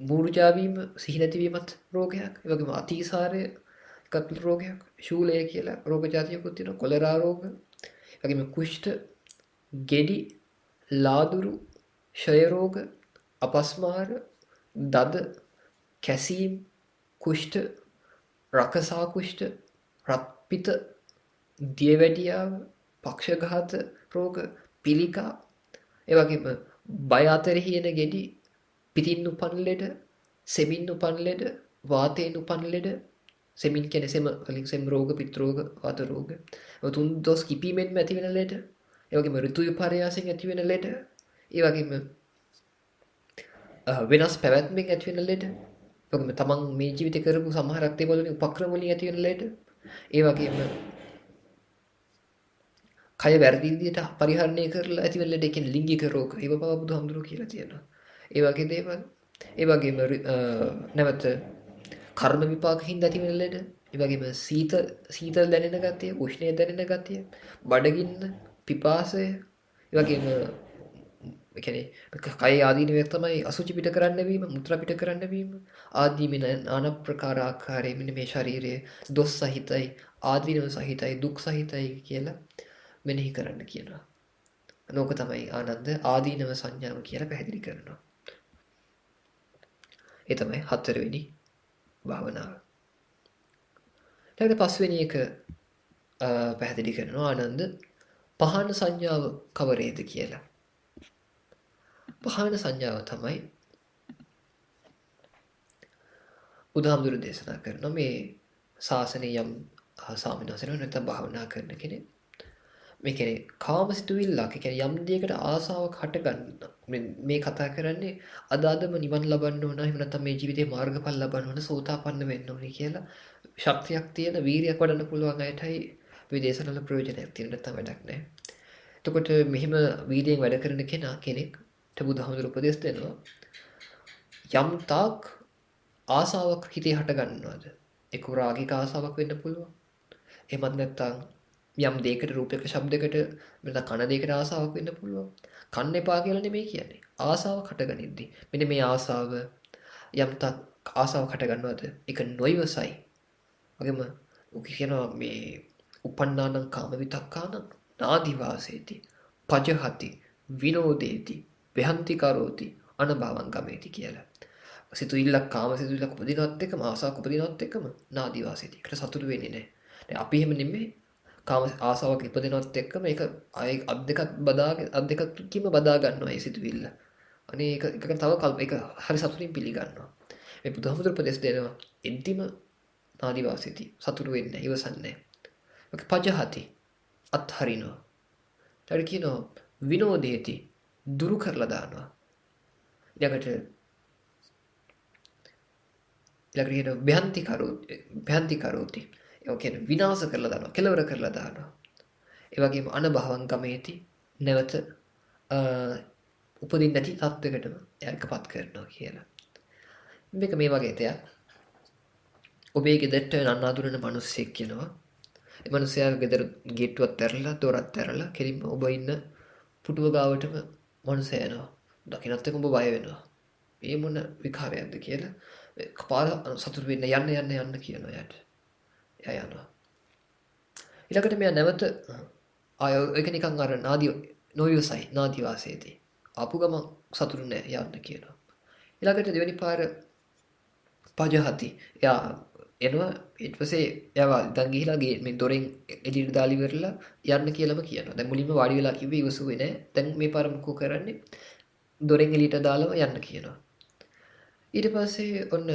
මූර්ජා වීම, සිහි නැතිවීමත් රෝගයක්. ඒ වගේම අතිසාරය එකත් රෝගයක්. ශූලය කියලා රෝග જાතියකුත් තියෙනවා. කොලරා රෝග. ඒ වගේම කුෂ්ඨ, ගෙඩි, ලාදුරු, ක්ෂය රෝග, අපස්මාර, දද, කැසීම්, කුෂ්ඨ, රකසා කුෂ්ඨ, රත්පිත, දියවැඩියාව, පක්ෂඝාත රෝග, පිළිකා, ඒ වගේම බය අතරෙහි එන ගෙඩි, පිටින් උපන් ලෙඩ, සෙමින් උපන් ලෙඩ, වාතයෙන් උපන් ලෙඩ, සෙමින් කියන්නේ සෙම වලින් සෙම් රෝග, පිත් රෝග, වාත රෝග. තුන් දොස් කිපීමෙන් ඇති වෙන ලෙඩ, ඒ වගේම ඍතු විපර්යාසයෙන් ඇති වෙන ලෙඩ, ඒ වගේම වෙනස් පැවැත්මෙන් ඇති වෙන ලෙඩ, ඒ වගේම තමන් මේ ජීවිතේ කරපු සමහරක් දේවල් වලින් උපක්‍රම වලින් ඇති වෙන ලෙඩ, ඒ වගේම කය වැරදි විදිහට පරිහරණය කරලා ඇති වෙන ලෙඩ, ඒ කියන්නේ ලිංගික රෝග. ඒව පවා බුදුහාමුදුරුවෝ කියලා තියෙනවා. ඒ වගේ දේවල්. ඒ වගේම නැවත කර්ම විපාක හින්දා ඇති වෙන ලෙඩ, ඒ වගේම සීතල දැනෙන ගතිය, උෂ්ණය දැනෙන ගතිය, බඩගින්න, පිපාසය, ඒ වගේම ඒ කියන්නේ කය ආදීනවේ තමයි අසුචි පිට කරන්න වීම, මුත්‍රා පිට කරන්න වීම ආදී මෙන්න নানা ප්‍රකාර ආකාරයේ මෙන්න මේ ශරීරයේ දොස් සහිතයි, ආදීනව සහිතයි, දුක් සහිතයි කියලා මෙනෙහි කරන්න කියනවා. නෝක තමයි ආනන්ද ආදීනව සංඥාව කියලා පැහැදිලි කරනවා. ඒ තමයි හතරවෙනි භාවනාව. ඊට පස්වෙනි එක පැහැදිලි කරනවා ආනන්ද පහන සංඥාව කවරේද කියලා. පහන සංඥාව තමයි බුදුහාමුදුරු දේශනා කරන මේ ශාසනීය යම් ස්වාමීන් වහන්සේලා නැත්නම් භාවනා කරන කෙනෙක් මේ කියන්නේ කාමසිතුවිල්ලක් කියන්නේ යම් දෙයකට ආසාවක් හටගන්න මේ කතා කරන්නේ අදාදම නිවන් ලබන්න ඕන එහෙම නැත්නම් මේ ජීවිතේ මාර්ගඵල ලබන්න ඕන සෝතාපන්න වෙන්න ඕනේ කියලා ශක්තියක් තියෙන වීරියක් වඩන්න පුළුවන් අයටයි මේ දේශනාවල ප්‍රයෝජනයක් තියෙන නැත්නම් වැඩක් නැහැ. එතකොට මෙහිම වීරියෙන් වැඩ කරන කෙනෙක්ට බුදුහාමුදුරු උපදෙස් දෙනවා යම් තාක් ආසාවක් හිතේ හට ගන්නවද ඒක රාගික ආසාවක් වෙන්න පුළුවන්. එහෙමත් නැත්නම් යම් දෙයකට රූපයක ශබ්දයකට මෙතන කන දෙයකට ආසාවක් වෙන්න පුළුවන්. කන්න එපා කියලා නෙමෙයි කියන්නේ. ආසාවක් හටගනිද්දි මෙන්න මේ ආසාව යම් තක් ආසාවක් හටගන්නවද ඒක නොයවසයි. වගේම උක කියනවා මේ උපන්නානං කාම විතක්කානං නාදි වාසේති පජහති විනෝදේති වෙහන්ති කරෝති අනභවං ගමේති කියලා. සිතුවිල්ලක් කාම සිතුවිල්ලක් උපදිනවත් එක්කම ආසාවක් උපදිනවත් එක්කම නාදි වාසේති. ඒකට සතුටු වෙන්නේ නැහැ. දැන් අපි එහෙම නෙමෙයි කාම ආසාවක් ඉපදිනවත් එක්කම ඒක ආයේ අත් දෙකකින්ම බදා ගන්නවා ඒ සිතුවිල්ල. අනේ ඒක තව ඒක හරි සතුටින් පිළිගන්නවා. මේ බුදුහාමුදුරු උපදෙස් දෙනවා එද්දිම නාදි වාසේති සතුටු වෙන්නේ ඉවසන්නේ. ඒක පජහති අත්හරිනවා. ඊට කියනවා විනෝදේති දුරු කරලා දානවා. ඊළඟට භ්‍යන්ති කරෝති. ඒ කියන්නේ විනාශ කරලා දානවා, කෙලවර කරලා දානවා. ඒ වගේම අනභවං ගමේති නැවත උපදින්න නැති තත්වයකටම එයාකපත් කරනවා කියලා. මේක මේ වගේ දෙයක්. ඔබේ ගෙදරට නන්නාඳුනන මිනිස්සෙක් කියනවා. ඒ මිනිසයා ගෙදර ගේට්ටුවක් ඇරලා, දොරක් ඇරලා, කෙලින්ම ඔබ ඉන්න පුටුව ගාවටම මිනිසයා එනවා. දකින්නත් එක්ක ඔබ බය වෙනවා. මේ මොන විකාරයක්ද කියලා කපාර සතුට වෙන්න යන්න කියනවා යාට. එයා යනවා. ඊළඟට මෙයා නැවත ආය ඒක නිකන් අර නොයොසයි නාදි වාසයේදී. ආපු ගමන් සතුටු නෑ යන්න කියනවා. ඊළඟට දෙවෙනි පාර පජහති. එයා එනවා ඊට පස්සේ එයා දැන් ගිහිලා මේ දොරෙන් එළියට දාලා ඉවරලා යන්න කියලාම කියනවා. දැන් මුලින්ම වාඩි වෙලා කිව්වේ ඉවසුවේ නෑ. දැන් මේ පාර මොකෝ කරන්නේ? දොරෙන් එළියට දාලම යන්න කියනවා. ඊට පස්සේ ඔන්න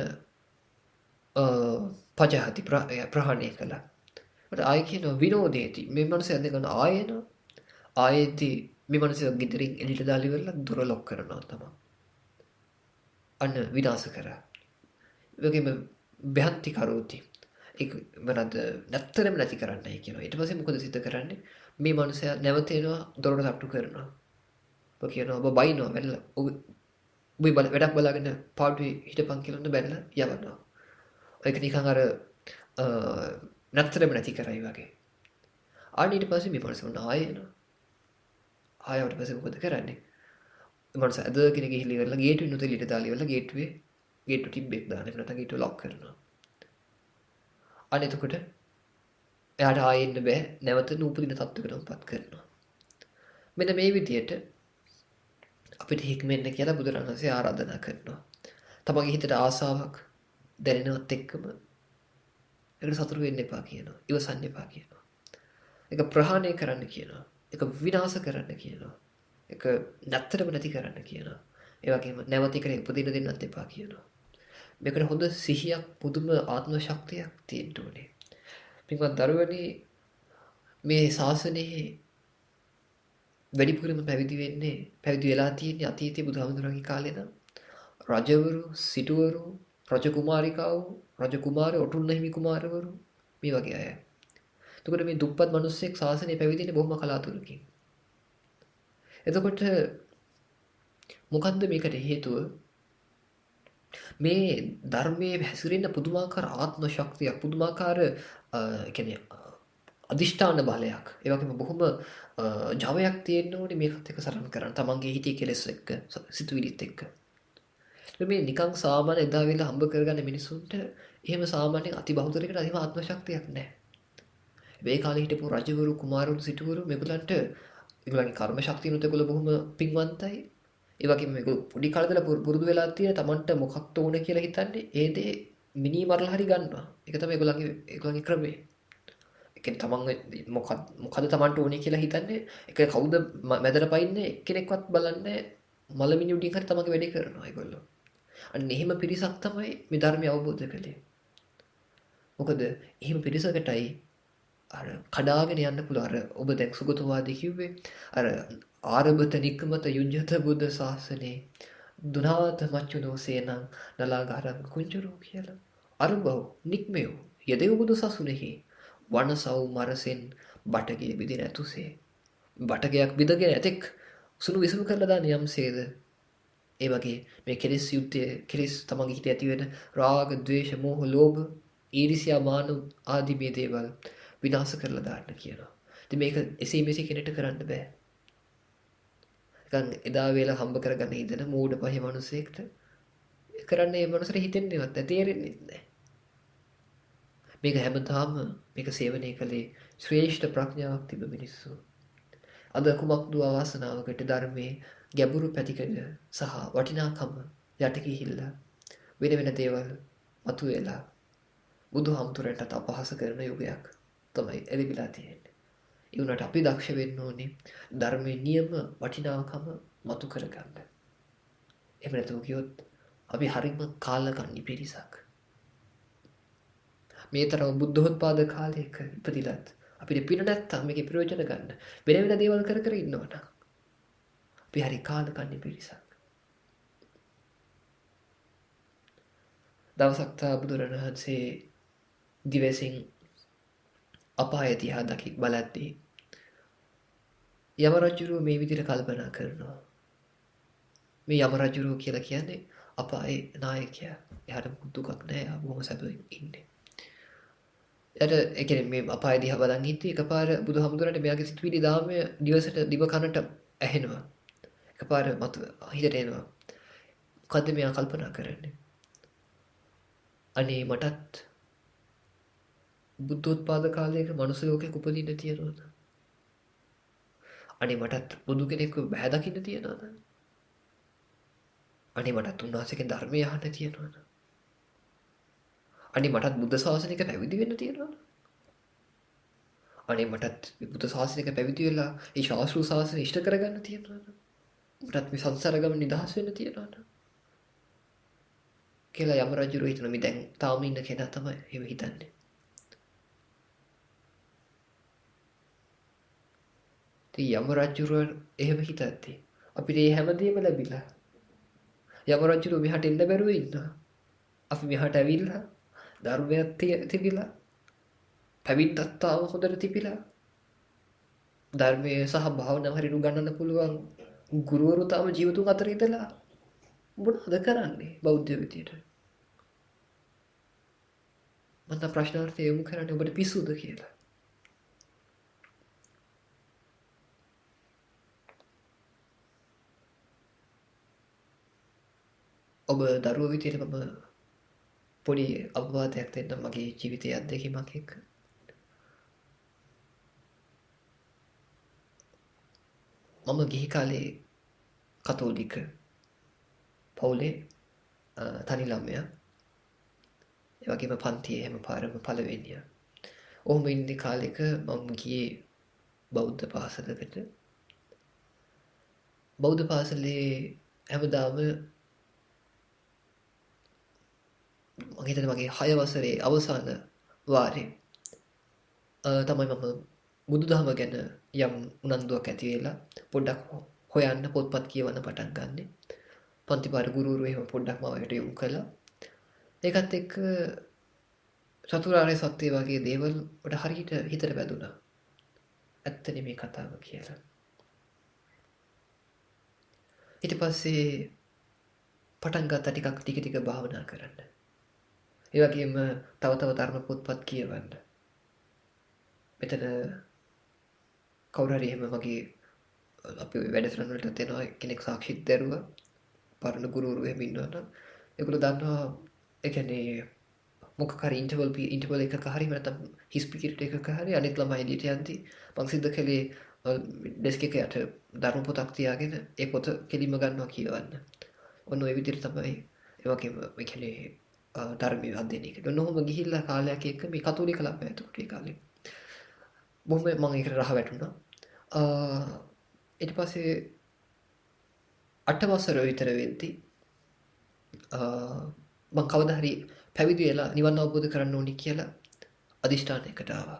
පජහති ප්‍රහාණය කළා. ඊට ආයෙ කියනවා විනෝදේති. මේ මනුස්සයා දෙකන ආයෙනවා. ආයෙදී මේ මනුස්සයා ගෙදරින් එළියට දාලා ඉවරලා දොර ලොක් කරනවා තමයි. අන්න විනාශ කරා. ඒකෙම බ්‍යන්ති කරෝති. ඒක මොනවාද නැත්තරම නැති කරන්නයි කියනවා. ඊට පස්සේ මොකද සිද්ධ කරන්නේ? මේ මනුස්සයා නැවත එනවා දොරට තට්ටු කරනවා. ඔබ කියනවා ඔබ බයිනවා වැල්ලා. ඔබ වැඩක් බලාගෙන පාඩුවේ හිටපන් කියලා උන්න බැලලා යවනවා. ඒක නිකන් අර නැත්තරම නැති කරයි වගේ. ආන්න ඊට පස්සේ මේ මනුස්සයා ආයෙ එනවා. ආයෙවට පස්සේ මොකද කරන්නේ? මනුස්ස ඇදගෙන ගිහිලි ඉවරලා ගේට්ටුවේ නුතලියට දාලා ඉවරලා ගේට්ටුව ටිබ්බෙක් දාන. එහෙම නැත්නම් ගේට්ටුව ලොක් කරනවා. අන්න එතකොට එයාට ආයෙ එන්න බෑ. නැවත නූපදින තත්ත්වයකටපත් කරනවා. මෙන්න මේ විදියට අපිට හික්මෙන්න කියලා බුදුරණන් වහන්සේ ආරාධනා කරනවා. තමන්ගේ හිතට ආසාවක් දැනෙනවත් එක්කම ඒකට සතුටු වෙන්න එපා කියනවා. ඉවසන්න එපා කියනවා. ඒක ප්‍රහාණය කරන්න කියනවා. ඒක විනාශ කරන්න කියනවා. ඒක නැත්තරම නැති කරන්න කියනවා. ඒ වගේම නැවත ඒකට උපදින දෙන්නත් එපා කියනවා. මේකට හොඳ සිහියක් පුදුම ආත්ම ශක්තියක් තියෙන්න ඕනේ. පින්වත් දරුවනේ මේ ශාසනයේ වැඩිපුරම පැවිදි වෙලා තියෙන්නේ අතීතයේ බුදුහාමුදුරන්ගේ කාලේ නම් රජවරු, සිටුවරු, රජ කුමාරිකාවෝ, රජ කුමාරයෝ, ඔටුන්න හිමි කුමාරවරු මේ වගේ අය. එතකොට මේ දුප්පත් මිනිස්සෙක් ශාසනය පැවිදෙන්නේ බොහොම කලාතුරකින්. එතකොට මොකද්ද මේකට හේතුව? මේ ධර්මයේ හැසිරෙන්න පුදුමාකාර ආත්ම ශක්තියක්, පුදුමාකාර කියන්නේ අදිෂ්ඨාන බලයක්, ඒ වගේම බොහොම ජවයක් තියෙන්න ඕනේ මේකත් එක්ක සරණ කරන්න. තමන්ගේ හිතේ කෙලෙස් එක්ක, සිතුවිලිත් එක්ක. මේ නිකන් සාමාන්‍ය එදා වෙලා හම්බ කරගන්න මිනිසුන්ට එහෙම සාමාන්‍යයෙන් අති බහුතරයකට අහිම ආත්ම ශක්තියක් නැහැ. මේ කාලේ හිටපු රජවරු, කුමාරවරු, සිටුවරු මේගොල්ලන්ට ඒගොල්ලන්ගේ කර්ම ශක්තිය උනත ඒගොල්ලෝ බොහොම පින්වන්තයි. ඒ වගේම මේගොල්ලෝ පොඩි කාලේ පුරුදු වෙලා තියෙන තමන්ට මොකක්ද ඕන කියලා හිතන්නේ ඒ දේ මිනී මරලා හරි ගන්නවා. ඒක තමයි ඒගොල්ලන්ගේ ක්‍රමය. ඒ කියන්නේ තමන් මොකද තමන්ට ඕනේ කියලා හිතන්නේ ඒක කවුද මැදට පයින්නේ එක්කෙනෙක්වත් බලන්නේ මල මිනි උඩින් හරි තමන්ගේ වැඩේ කරනවා ඒගොල්ලෝ. අන්න එහෙම පිරිසක් තමයි මේ ධර්මය අවබෝධ කළේ. මොකද එහෙම පිරිසකටයි අර කඩාගෙන යන්න පුළුවන්. අර ඔබ දැන් සුගතවාදී කිව්වේ අර ආරබත නික්මත යුජ්ජත බුද්ධ ශාසනේ දුනාත මච්චුනෝ සේනං නලාගාරං කුංජරෝ කියලා. අරබව නික්මයෝ යදෙව් බුදු සසුනේහි වනසව් මරසෙන් බටගේ බිදින ඇතුසේ. බටගයක් බිදගෙන ඇතෙක් සුණු විසුණු කරලා දාන යම්සේද ඒ වගේ මේ කෙලෙස් යුද්ධය කෙලෙස් තමන්ගේ හිතේ ඇති වෙන රාග, ద్వේෂ, මෝහ, ලෝභ, ඊර්ෂ්‍යා, මාන ආදී මේ දේවල් විනාශ කරලා දාන්න කියනවා. ඉතින් මේක එසේ මෙසේ කෙනෙක්ට කරන්න බෑ. නිකන් එදා වේලා හම්බ කරගන්න හිතන මෝඩ පහේ මිනිසෙක්ට කරන්න ඒ මනුස්සර හිතෙන්නේවත් නැහැ, තේරෙන්නේ නැහැ. මේක හැමදාම මේක සේවනය කළේ ශ්‍රේෂ්ඨ ප්‍රඥාවක් තිබෙන මිනිස්සු. අද කුමක්ද අවාසනාවකට ධර්මයේ ගැඹුරු පැතිකඩ සහ වටිනාකම යට ගිහිල්ලා වෙන දේවල් මතුවෙලා බුදුහාමුදුරන්ටත් අපහාස කරන යුගයක් තමයි එළිවිලා තියෙන්නේ. ඒ වුණාට අපි දක්ෂ වෙන්න ඕනේ ධර්මයේ නියම වටිනාකම මතු කරගන්න. එහෙම නැතුව ගියොත් අපි හරිම කාලකන්ණි පිරිසක්. මේ තරම් බුද්ධෝත්පාද කාලයක ඉපදිලත් අපිට පින නැත්තම් මේකේ ප්‍රයෝජන ගන්න වෙන දේවල් කර ඉන්නවනම් අපි හරි කාලකන්ණි පිරිසක්. දවසක් බුදුරණන් වහන්සේ දිවසින් අපාය දිහා බලද්දී යම රජුරුව මේ විදිහට කල්පනා කරනවා. මේ යම රජුරුව කියලා කියන්නේ අපායේ නායකයා. එයාට දුකක් නැහැ. එයා බොහොම සතුටින් ඉන්නේ. එයාට ඒ කියන්නේ මේ අපාය දිහා බලන් ඉද්දී එකපාර බුදුහාමුදුරන්ට මෙයාගේ සිතුවිලි දාමය දිව කනට ඇහෙනවා. එකපාර මත හිතට එනවා. මොකද්ද මෙයා කල්පනා කරන්නේ? අනේ මටත් බුද්ධෝත්පාද කාලයක මනුස්ස ලෝකෙක උපදින්න තියනවද? අනේ මටත් බුදු කෙනෙක්ව බහැ දකින්න තියනවද? අනේ මටත් උන්වහන්සේගේ ධර්මය අහන්න තියනවද? අනේ මටත් බුද්ධ ශාසනයක පැවිදි වෙන්න තියනවද? අනේ මටත් බුද්ධ ශාසනයක පැවිදි වෙලා ඒ ශාස්ත්‍රීය ශාසනය ඉෂ්ට කරගන්න තියනවද? මටත් මේ සංසාර ගමන නිදහස් වෙන්න තියනවද? කියලා යම රජුරු හිතන මේ දැන් තාම ඉන්න කෙනා තමයි එහෙම හිතන්නේ. ඉතින් යම රජුරු එහෙම හිතද්දී අපිට මේ හැමදේම ලැබිලා යම රජුරු මෙහාට එන්න බැරුව ඉන්නවා. අපි මෙහාට ඇවිල්ලා ධර්මයක් තිබිලා පැවිද්දත් තාම හොඳට තිබිලා ධර්මයේ සහ භාවනාව හරියට උගන්වන්න පුළුවන් ගුරුවරු තාම ජීවතුන් අතර ඉඳලා මොනවද කරන්නේ බෞද්ධ විදියට? මම ප්‍රශ්නාර්ථය යොමු කරන්නේ ඔබට පිස්සුද කියලා. ඔබ දරුවෝ විදියට මම පොඩි අවවාදයක් දෙන්නම් මගේ ජීවිතයේ අත්දැකීමක් එක්ක. මම ගිහි කාලේ කතෝලික පවුලේ තනි ළමයා. ඒ වගේම පන්තියේ හැම පාරම පළවෙනියා. ඔහොම ඉන්න කාලෙක මම ගියේ බෞද්ධ පාසලකට. බෞද්ධ පාසලේ හැමදාම මම හිතන්නේ මගේ 6 වසරේ අවසාන වාරේ තමයි මම බුදුදහම ගැන යම් උනන්දුවක් ඇති වෙලා පොඩ්ඩක් හොයන්න පොත්පත් කියවන්න පටන් ගන්නෙ. පන්ති පාර ගුරුවරු එහෙම පොඩ්ඩක් මාවට යොමු කළා. ඒකත් එක්ක චතුරාර්ය සත්‍ය වගේ දේවල් වලට හරියට හිතට වැදුනා. ඇත්තනේ මේ කතාව කියලා. ඊට පස්සේ පටන් ගත්තා ටික ටික භාවනා කරන්න. ඒ වගේම තව ධර්ම පොත්පත් කියවන්න. මෙතන කවුරු හරි එහෙම මගේ අපි වැඩසටහන වලට එනවා කෙනෙක් සාක්ෂිත් දරුවා පරණ ගුරුවරු එහෙම ඉන්නවා නම් ඒගොල්ලෝ දන්නවා ඒ කියන්නේ මොකක් හරි ඉන්ටර්වල් එකක හරි නැත්නම් හිස් පිටියට එකක හරි අනිත් ළමයි එළියට යද්දි මං සිද්ධ කළේ ඩෙස්ක් එක යට ධර්ම පොතක් තියාගෙන ඒ පොත කෙලින්ම ගන්නවා කියවන්න. ඔන්න ඔය විදිහට තමයි ඒ වගේම ඒ කියන්නේ ධර්මයේ අධ්‍යයනය කරනවා. ඔන්න ඔහොම ගිහිල්ලා කාලයක් එක්ක මේ කතෝලික ළමයා එතකොට ඒ කාලේ බොහොම මම ඒකට රහ වැටුණා. ඊට පස්සේ 8 වසර විතර වෙද්දී මම කවදා හරි පැවිදි වෙලා නිවන් අවබෝධ කරගන්න ඕනි කියලා අදිෂ්ඨානයකට ආවා.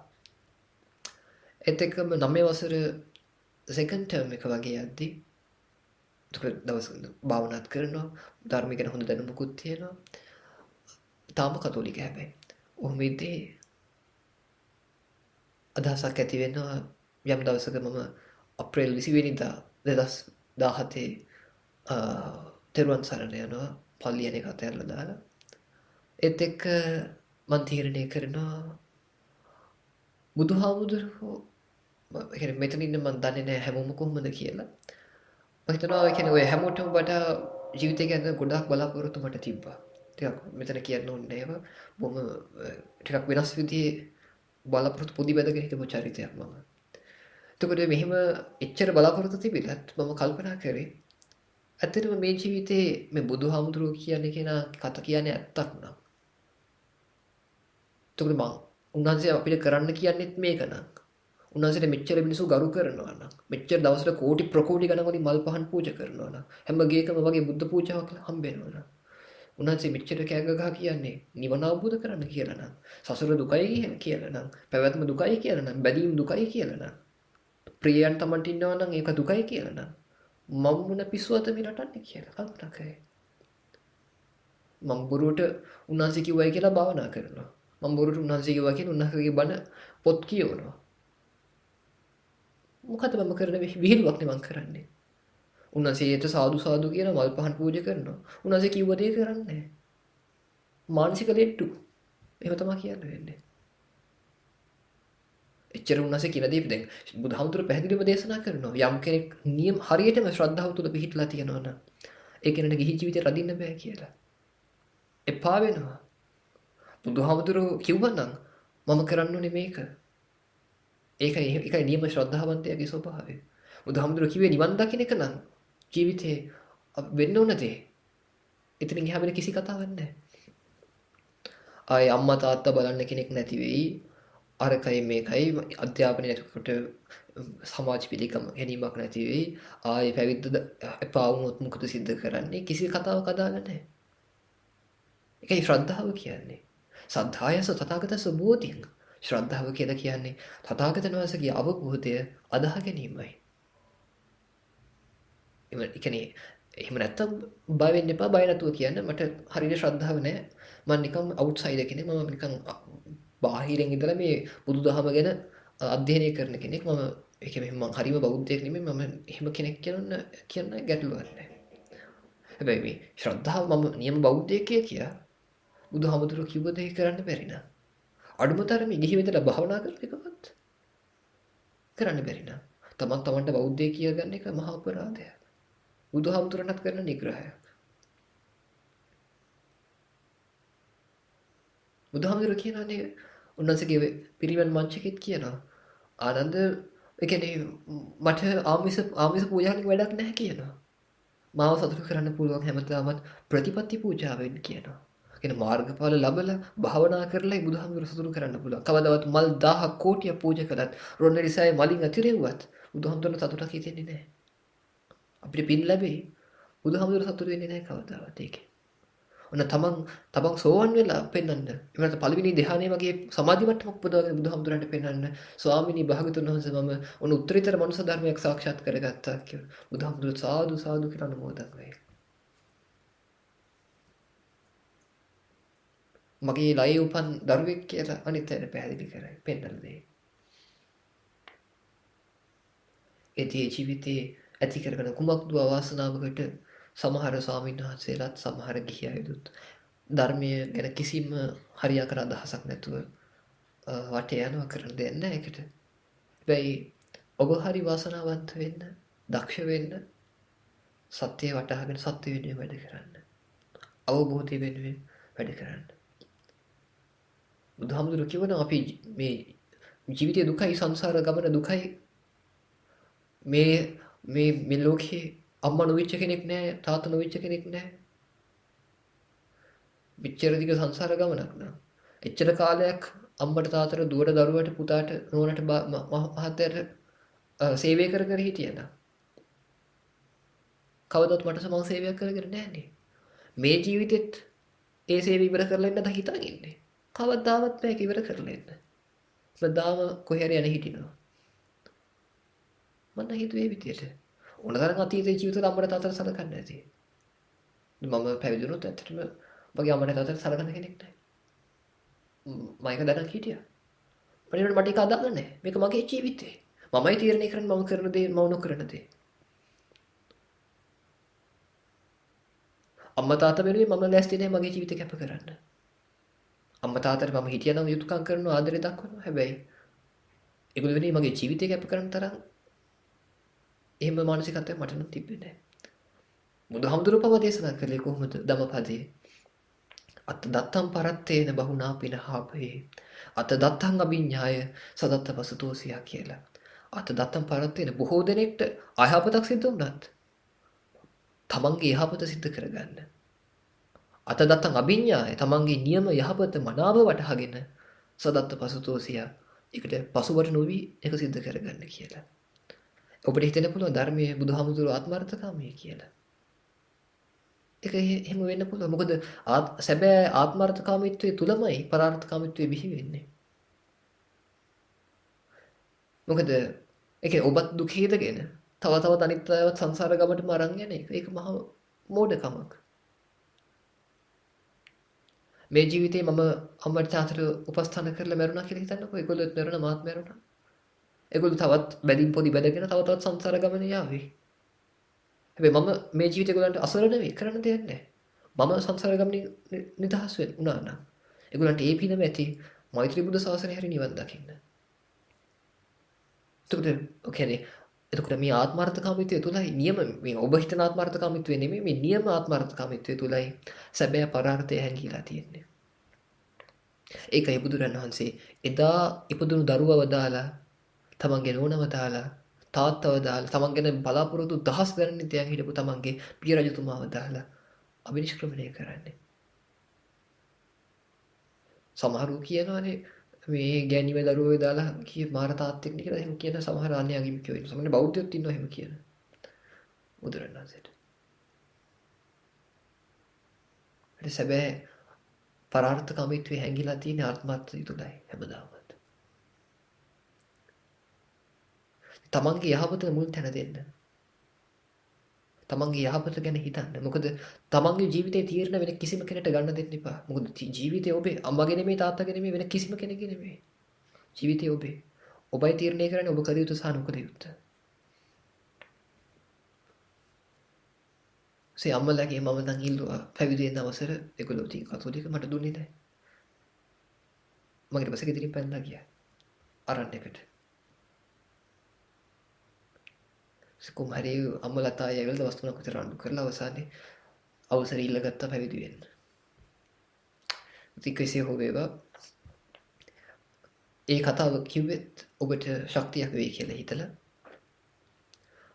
ඒත් එක්කම 9 වසර සෙකන්ඩ් ටර්ම් එක වගේ යද්දී දවස් භාවනාත් කරනවා ධර්ම ගැන හොඳ දැනුමකුත් තියෙනවා. තාම කතෝලික හැබැයි. ඔහොම ඉදී අදහසක් ඇති වෙනවා යම් දවසක මම අප්‍රේල් 20 වෙනිදා 2017 තෙරුවන් සරණ යනවා පල්ලියන එක අතහැරලා දාලා. ඒත් එක්ක මම තීරණය කරනවා බුදුහාමුදුරුවෝ කියන්නේ මෙතන ඉන්න මම දන්නේ නැහැ හැමෝම කොහොමද කියලා. මම හිතනවා ඒ කියන්නේ ඔය හැමෝටම වඩා ජීවිතය ගැන ගොඩාක් බලාපොරොත්තු මට තිබ්බා. ටිකක් මෙතන කියන්න ඕනේ ඒවා බොහොම ටිකක් වෙනස් විදිහේ බලාපොරොත්තු පොඩි බැදගෙන හිටපු චරිතයක් මම. එතකොට මෙහෙම එච්චර බලාපොරොත්තු තිබිලත් මම කල්පනා කරේ ඇත්තටම මේ ජීවිතේ මේ බුදුහාමුදුරුවෝ කියන්නේ කෙනා කත කියන්නේ ඇත්තක් නං. එතකොට මං උන්වහන්සේ අපිට කරන්න කියන්නේත් මේක නං. උන්වහන්සේට මෙච්චර මිනිස්සු ගරු කරනවා නම් මෙච්චර දවසට කෝටි ප්‍රකෝටි ගණන් වලින් මල් පහන් පූජා කරනවා නම් හැම ගේකම වගේ බුද්ධ පූජාවක් හම්බ වෙනවා නම් උන්වහන්සේ මෙච්චර කෑ ගහ කියන්නේ නිවන අවබෝධ කරන්න කියලා නම් සසර දුකයි කියලා නම් පැවැත්ම දුකයි කියලා නම් බැඳීම් දුකයි කියලා නම් ප්‍රියයන් තමන්ට ඉන්නවා නම් ඒක දුකයි කියලා නම් මම මොන පිස්සුවද මේ රටන්නේ කියලා කල්පනා කරේ. මම බොරුවට උන්වහන්සේ කිව්වයි කියලා භාවනා කරනවා. මම බොරුවට උන්වහන්සේ කිව්වා කියන උන්වහන්සේගේ බණ පොත් කියවනවා. මොකද මම කරන විහිළුවක් නේ මම කරන්නේ. උන්වහන්සේට සාදු සාදු කියන මල් පහන් පූජා කරනවා. උන්වහන්සේ කිව්ව දේ කරන්නේ. මානසික ලෙඩ්ඩු. එහෙම තමයි කියන්න වෙන්නේ. එච්චර උන්වහන්සේ කියන දේ දැන් බුදුහාමුදුරුවෝ පැහැදිලිවම දේශනා කරනවා. යම් කෙනෙක් නියම හරියටම ශ්‍රද්ධාව තුළ පිහිටලා තියෙනවා නම් ඒ කෙනාට ගිහි ජීවිතේ රදින්න බෑ කියලා. එපා වෙනවා. බුදුහාමුදුරුවෝ කිව්වනම් මම කරන්න ඕනේ මේක. ඒකයි නියම ශ්‍රද්ධාවන්තයාගේ ස්වභාවය. බුදුහාමුදුරුවෝ කිව්වේ නිවන් දකින්න එක නම් ජීවිතේ වෙන්න ඕන දේ. එතනින් එහා වෙන කිසි කතාවක් නැහැ. ආයේ අම්මා තාත්තා බලන්න කෙනෙක් නැති වෙයි. අරකයි මේකයි අධ්‍යාපනය නැතිකොට සමාජ පිළිකම ගැනීමක් නැති වෙයි. ආයේ පැවිද්ද එපා වුණොත් මොකද සිද්ධ කරන්නේ? කිසි කතාවක් අදාළ නැහැ. ඒකයි ශ්‍රද්ධාව කියන්නේ. සද්ධායස තථාගතස්ස බෝධිං. ශ්‍රද්ධාව කියලා කියන්නේ තථාගතයන් වහන්සේගේ අවබෝධය අදාහ ගැනීමයි. එහෙම නැත්තම් බය වෙන්න එපා. බය නැතුව කියන්න මට හරියට ශ්‍රද්ධාව නැහැ. මම නිකන් අවුට්සයිඩර් කෙනෙක්. මම නිකන් බාහිරින් ඉඳලා මේ බුදුදහම ගැන අධ්‍යයනය කරන කෙනෙක්. මම ඒ කියන්නේ මම හරිම බෞද්ධයෙක් නෙමෙයි මම එහෙම කෙනෙක් කියන්න ගැටලුවක් නැහැ. හැබැයි මේ ශ්‍රද්ධාව මම නියම බෞද්ධයෙක් කියා බුදුහාමුදුරුවෝ කිව්ව දේ කරන්න බැරි නා. අඩුම තරමේ ගිහි වෙදලා භාවනා කරන එකවත් කරන්න බැරි නා. තමන්ට බෞද්ධයෙක් කියගන්න එක මහා අපරාධයක්. බුදුහාමුදුරන්වත් කරන නිග්‍රහයක්. බුදුහාමුදුරුවෝ කියනවානේ උන්වහන්සේගේ පිරිවෙන් මංචකෙත් කියනවා ආනන්ද ඒ කියන්නේ මට ආමිස පූජාවකින් වැඩක් නැහැ කියනවා. මාව සතුටු කරන්න පුළුවන් හැමදාමත් ප්‍රතිපත්ති පූජාවෙන් කියනවා. කියන මාර්ගඵල ලැබලා භාවනා කරලා බුදුහාමුදුරුවෝ සතුටු කරන්න පුළුවන්. කවදාවත් මල් 1000ක් කෝටියක් පූජා කළත් රොන්නරිසාවේ මලින් අතිරෙව්වත් බුදුහාමුදුරුවෝ සතුටක් හිතෙන්නේ නැහැ. අපිට පින් ලැබෙයි. බුදුහාමුදුරුවෝ සතුටු වෙන්නේ නැහැ කවදාවත් ඒකේ. ඔන්න තමන් සෝවන් වෙලා පෙන්වන්න. එහෙම පළවෙනි ධ්‍යානයේ වගේ සමාධි මට්ටමක් උපදවගෙන බුදුහාමුදුරන්ට පෙන්වන්න. ස්වාමිනී භාගතුන් වහන්සේ මම ඔන්න උත්තරීතර මනුෂ්‍ය ධර්මයක් සාක්ෂාත් කරගත්තා කියලා. බුදුහාමුදුරුවෝ සාදු සාදු කියලා අනුමෝදන් වෙයි. මගේ ලයේ උපන් දරුවෙක් කියලා අනිත් අයට පැහැදිලි කරයි. පෙන්වන්න දෙයි. ඒ ජීවිතේ ඇති කරගෙන කුමක්ද අවාසනාවකට සමහර ස්වාමීන් වහන්සේලාත් සමහර ගිහි අයදුත් ධර්මය ගැන කිසිම හරියකර අදහසක් නැතුව වටේ යනවා කරන්න දෙයක් නැහැ ඒකට. හැබැයි ඔබ හරි වාසනාවන්ත වෙන්න, දක්ෂ වෙන්න, සත්‍යය වටහාගෙන සත්‍ය වෙනුවෙන් වැඩ කරන්න. අවබෝධය වෙනුවෙන් වැඩ කරන්න. බුදුහාමුදුරුවෝ කියනවා අපි මේ ජීවිතයේ දුකයි සංසාර ගමන දුකයි මේ ලෝකේ අම්මා නොවිච්ච කෙනෙක් නැහැ තාත්තා නොවිච්ච කෙනෙක් නැහැ. මෙච්චර දිග සංසාර ගමනක් නා. එච්චර කාලයක් අම්මට තාත්තට දුවට දරුවට පුතාට නෝනට මහත්තයාට සේවය කර කර හිටියා නා. කවදාවත් මට සමන් සේවයක් කරගෙන නැහනේ. මේ ජීවිතෙත් ඒ සේවය ඉවර කරලා ඉන්න ද හිතාගෙන ඉන්නේ. කවදාවත් මේක ඉවර කරලා ඉන්න. බදාම කොහේ හරි යන හිටිනවා. මම හිතුවේ විදියට. ඕනතරම් අතීතයේ ජීවිතවල අම්මට තාත්තට සලකන්නේ නැති. මම පැවිදි වුණොත් ඇත්තටම මගේ අම්මට තාත්තට සලකන කෙනෙක් නැහැ. මම ඒක දැනන් හිටියා. මට ඒක අදාළ නැහැ. මේක මගේ ජීවිතේ. මමයි තීරණය කරන්නේ මම කරන දේ මම නොකරන දේ. අම්මා තාත්තා වෙනුවෙන් මම ලෑස්ති නැහැ මගේ ජීවිතේ කැප කරන්න. අම්මා තාත්තට මම හිටියනම් යුතුයකම් කරනවා ආදරේ දක්වනවා. හැබැයි ඒගොල්ලෝ වෙනුවෙන් මගේ ජීවිතේ කැප කරන තරම් එහෙම මානසිකත්වයක් මට නම් තිබෙන්නේ නැහැ. බුදුහාමුදුරුවෝ පව දේශනා කළේ කොහොමද? ධම්මපදයේ. අත දත්තම් පරත්තේන බහුනා පිනහාපේ. අත දත්තං අභිඥාය සදත්ත පසුතෝසියා කියලා. අත දත්තම් පරත්තේන බොහෝ දෙනෙක්ට අයහපතක් සිද්ධ වුණත් තමන්ගේ යහපත සිද්ධ කරගන්න. අත දත්තං අභිඥාය තමන්ගේ නියම යහපත මනාව වටහාගෙන සදත්ත පසුතෝසියා ඒකට පසුබට නොවි ඒක සිද්ධ කරගන්න කියලා. ඔබට හිතෙන්න පුළුවන් ධර්මයේ බුදුහාමුදුරුවෝ ආත්මార్థකාමී කියලා. ඒක එහෙම වෙන්න පුළුවන්. මොකද සැබෑ ආත්මార్థකාමීත්වයේ තුලමයි පරාර්ථකාමීත්වයේ බිහි වෙන්නේ. මොකද ඒක ඔබත් දුක හේතගෙන තව තවත් අනිත් අයවත් සංසාර ගමනටම අරන් යන එක. ඒක මහා මෝඩකමක්. මේ ජීවිතේ මම අම්මට තාත්තට උපස්ථාන කරලා මැරුණා කියලා හිතන්නකෝ. ඒගොල්ලොත් මැරුණා මාත් මැරුණා. ඒගොල්ලෝ තවත් බැඳින් පොඩි බැඳගෙන තව තවත් සංසාර ගමනේ යාවි. හැබැයි මම මේ ජීවිතේ ඒගොල්ලන්ට අසරණ නෙවෙයි කරන්න දෙයක් නැහැ. මම සංසාර ගමනේ නිදහස් වුණා නම් ඒගොල්ලන්ට ඒ පිනම ඇති මෛත්‍රී බුද්ධ ශාසනය හැරි නිවන් දකින්න. එතකොට මේ ආත්මార్థකාමීත්වය තුලයි නියම මේ ඔබ හිතන ආත්මార్థකාමීත්වය නෙමෙයි මේ නියම ආත්මార్థකාමීත්වය තුලයි සැබෑ පරාර්ථය හැංගීලා තියෙන්නේ. ඒකයි බුදුරණන් වහන්සේ එදා ඉපදුණු දරුවව දාලා තමන්ගේ නෝනව දාලා තාත්තව දාලා තමන් ගැන බලාපොරොත්තු දහස් ගණන් තියන් හිටපු තමන්ගේ පිය රජතුමාව දාලා අභිනිෂ්ක්‍රමණය කරන්නේ. සමහරු කියනවානේ මේ ගෑණිව දරුවෝ දාලා කී මාර තාත්තෙක් නේ කියලා එහෙම කියන සමහර අන්‍ය ආගමිකයෝ ඉන්නවා. සමහර බෞද්ධයෝත් ඉන්නවා එහෙම කියන. බුදුරණන් වහන්සේට. ඒ සැබෑ පරාර්ථකාමීත්වයේ හැංගිලා තියෙන ආත්මార్థය තුලයි හැමදාම. තමන්ගේ යහපත මුල් තැන දෙන්න. තමන්ගේ යහපත ගැන හිතන්න. මොකද තමන්ගේ ජීවිතේ තීරණ වෙන කිසිම කෙනෙක්ට ගන්න දෙන්න එපා. මොකද ජීවිතේ ඔබේ අම්මගේ නෙමෙයි තාත්තගේ නෙමෙයි වෙන කිසිම කෙනෙක්ගේ නෙමෙයි. ජීවිතේ ඔබේ. ඔබයි තීරණය කරන්නේ ඔබ කළ යුතු සහ නොකළ යුත්තේ. සේ අම්මලාගේ මම නම් ඉල්ලුවා පැවිදි වෙන්න අවසර ඒගොල්ලෝ ඉතින් කතෝලික මට දුන්නේ නැහැ. මම ඊට පස්සේ ගෙදරින් පැනලා ගියා අරණ්‍යයකට. කොහොම හරි අම්මලා තාත්තා ඇවිල්ලා දවස් 3ක් විතර රණ්ඩු කරලා අවසානයේ අවසර ඉල්ලගත්තා පැවිදි වෙන්න. ඉතින් කෙසේ හෝ වේවා ඒ කතාව කිව්වෙත් ඔබට ශක්තියක් වෙයි කියලා හිතලා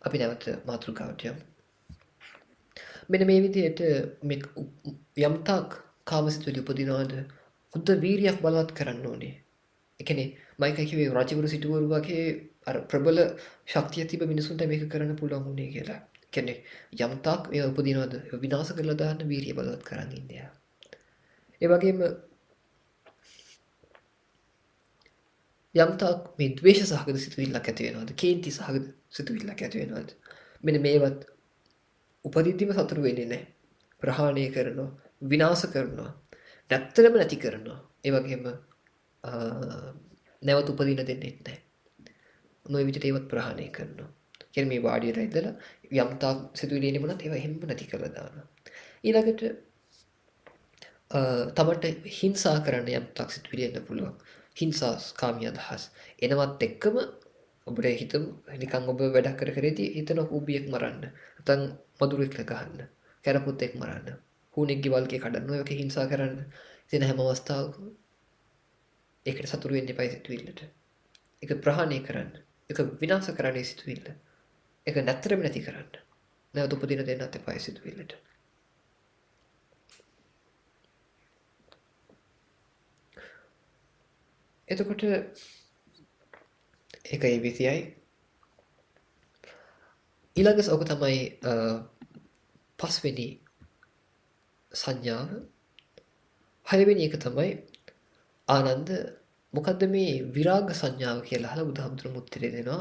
අපි නැවත මාතෘකාවට යමු. මෙන්න මේ විදිහට මේ යම්තාක් කාමසිතුවිලි උපදිනවද හොඳ වීරියක් බලවත් කරන්න ඕනේ. ඒ කියන්නේ මයිකයි කිව්වේ රජවරු සිටුවරු වගේ අර ප්‍රබල ශක්තිය තිබ මිනිසුන්ට මේක කරන්න පුළුවන් වුණේ කියලා. ඒ කියන්නේ යම්තාක් ඒ උපදිනවද විනාශ කරලා දාන්න වීරිය බලවත් කරන් ඉන්දියා. ඒ වගේම යම්තාක් මේ ද්වේෂ සහගත සිතුවිල්ලක් ඇති වෙනවද කේන්ති සහගත සිතුවිල්ලක් ඇති වෙනවද මෙන්න මේවත් උපදිද්දිම සතුරු වෙන්නේ නැහැ. ප්‍රහාණය කරනවා, විනාශ කරනවා, නැත්තරම නැති කරනවා. ඒ වගේම නැවත උපදින දෙන්නේ නැහැ. මොන විදිහට ඒවත් ප්‍රහාණය කරනවා. කියන්නේ මේ වාඩියට ඉඳලා යම් තාක් සිතුවිලි එන්නේ මොනවද ඒවා එහෙම නැති කරලා දානවා. ඊළඟට තමට හිංසා කරන්න යම් තාක් සිතුවිලි එන්න පුළුවන්. හිංසා කාමී අදහස් එනවත් එක්කම ඔබට හිතමු නිකන් ඔබ වැඩක් කර කරේදී හිතන ඌබියෙක් මරන්න. නැත්නම් මදුරෙක් ගහන්න. කැරපොත්තෙක් මරන්න. හුණෙක්ගේ වල්ගේ කඩන්න. ඔය වගේ හිංසා කරන්න. ඉතින් හැම අවස්ථාවකම ඒකට සතුරු වෙන්න එපා සිතුවිල්ලට. ඒක ප්‍රහාණය කරන්න. ඒක විනාශ කරන්න සිතුවිල්ල. ඒක නැත්තරම නැති කරන්න. නැවත උපදින දෙන්නත් එපා සිතුවිල්ලට. එතකොට ඒකයි විසියයි ඊළඟ ඔක තමයි පස්වෙනි සංඥාව. හයවෙනි එක තමයි ආනන්ද මොකද්ද මේ විරාග සංඥාව කියලා අහලා බුදුහාමුදුරුවෝ උත්තරේ දෙනවා.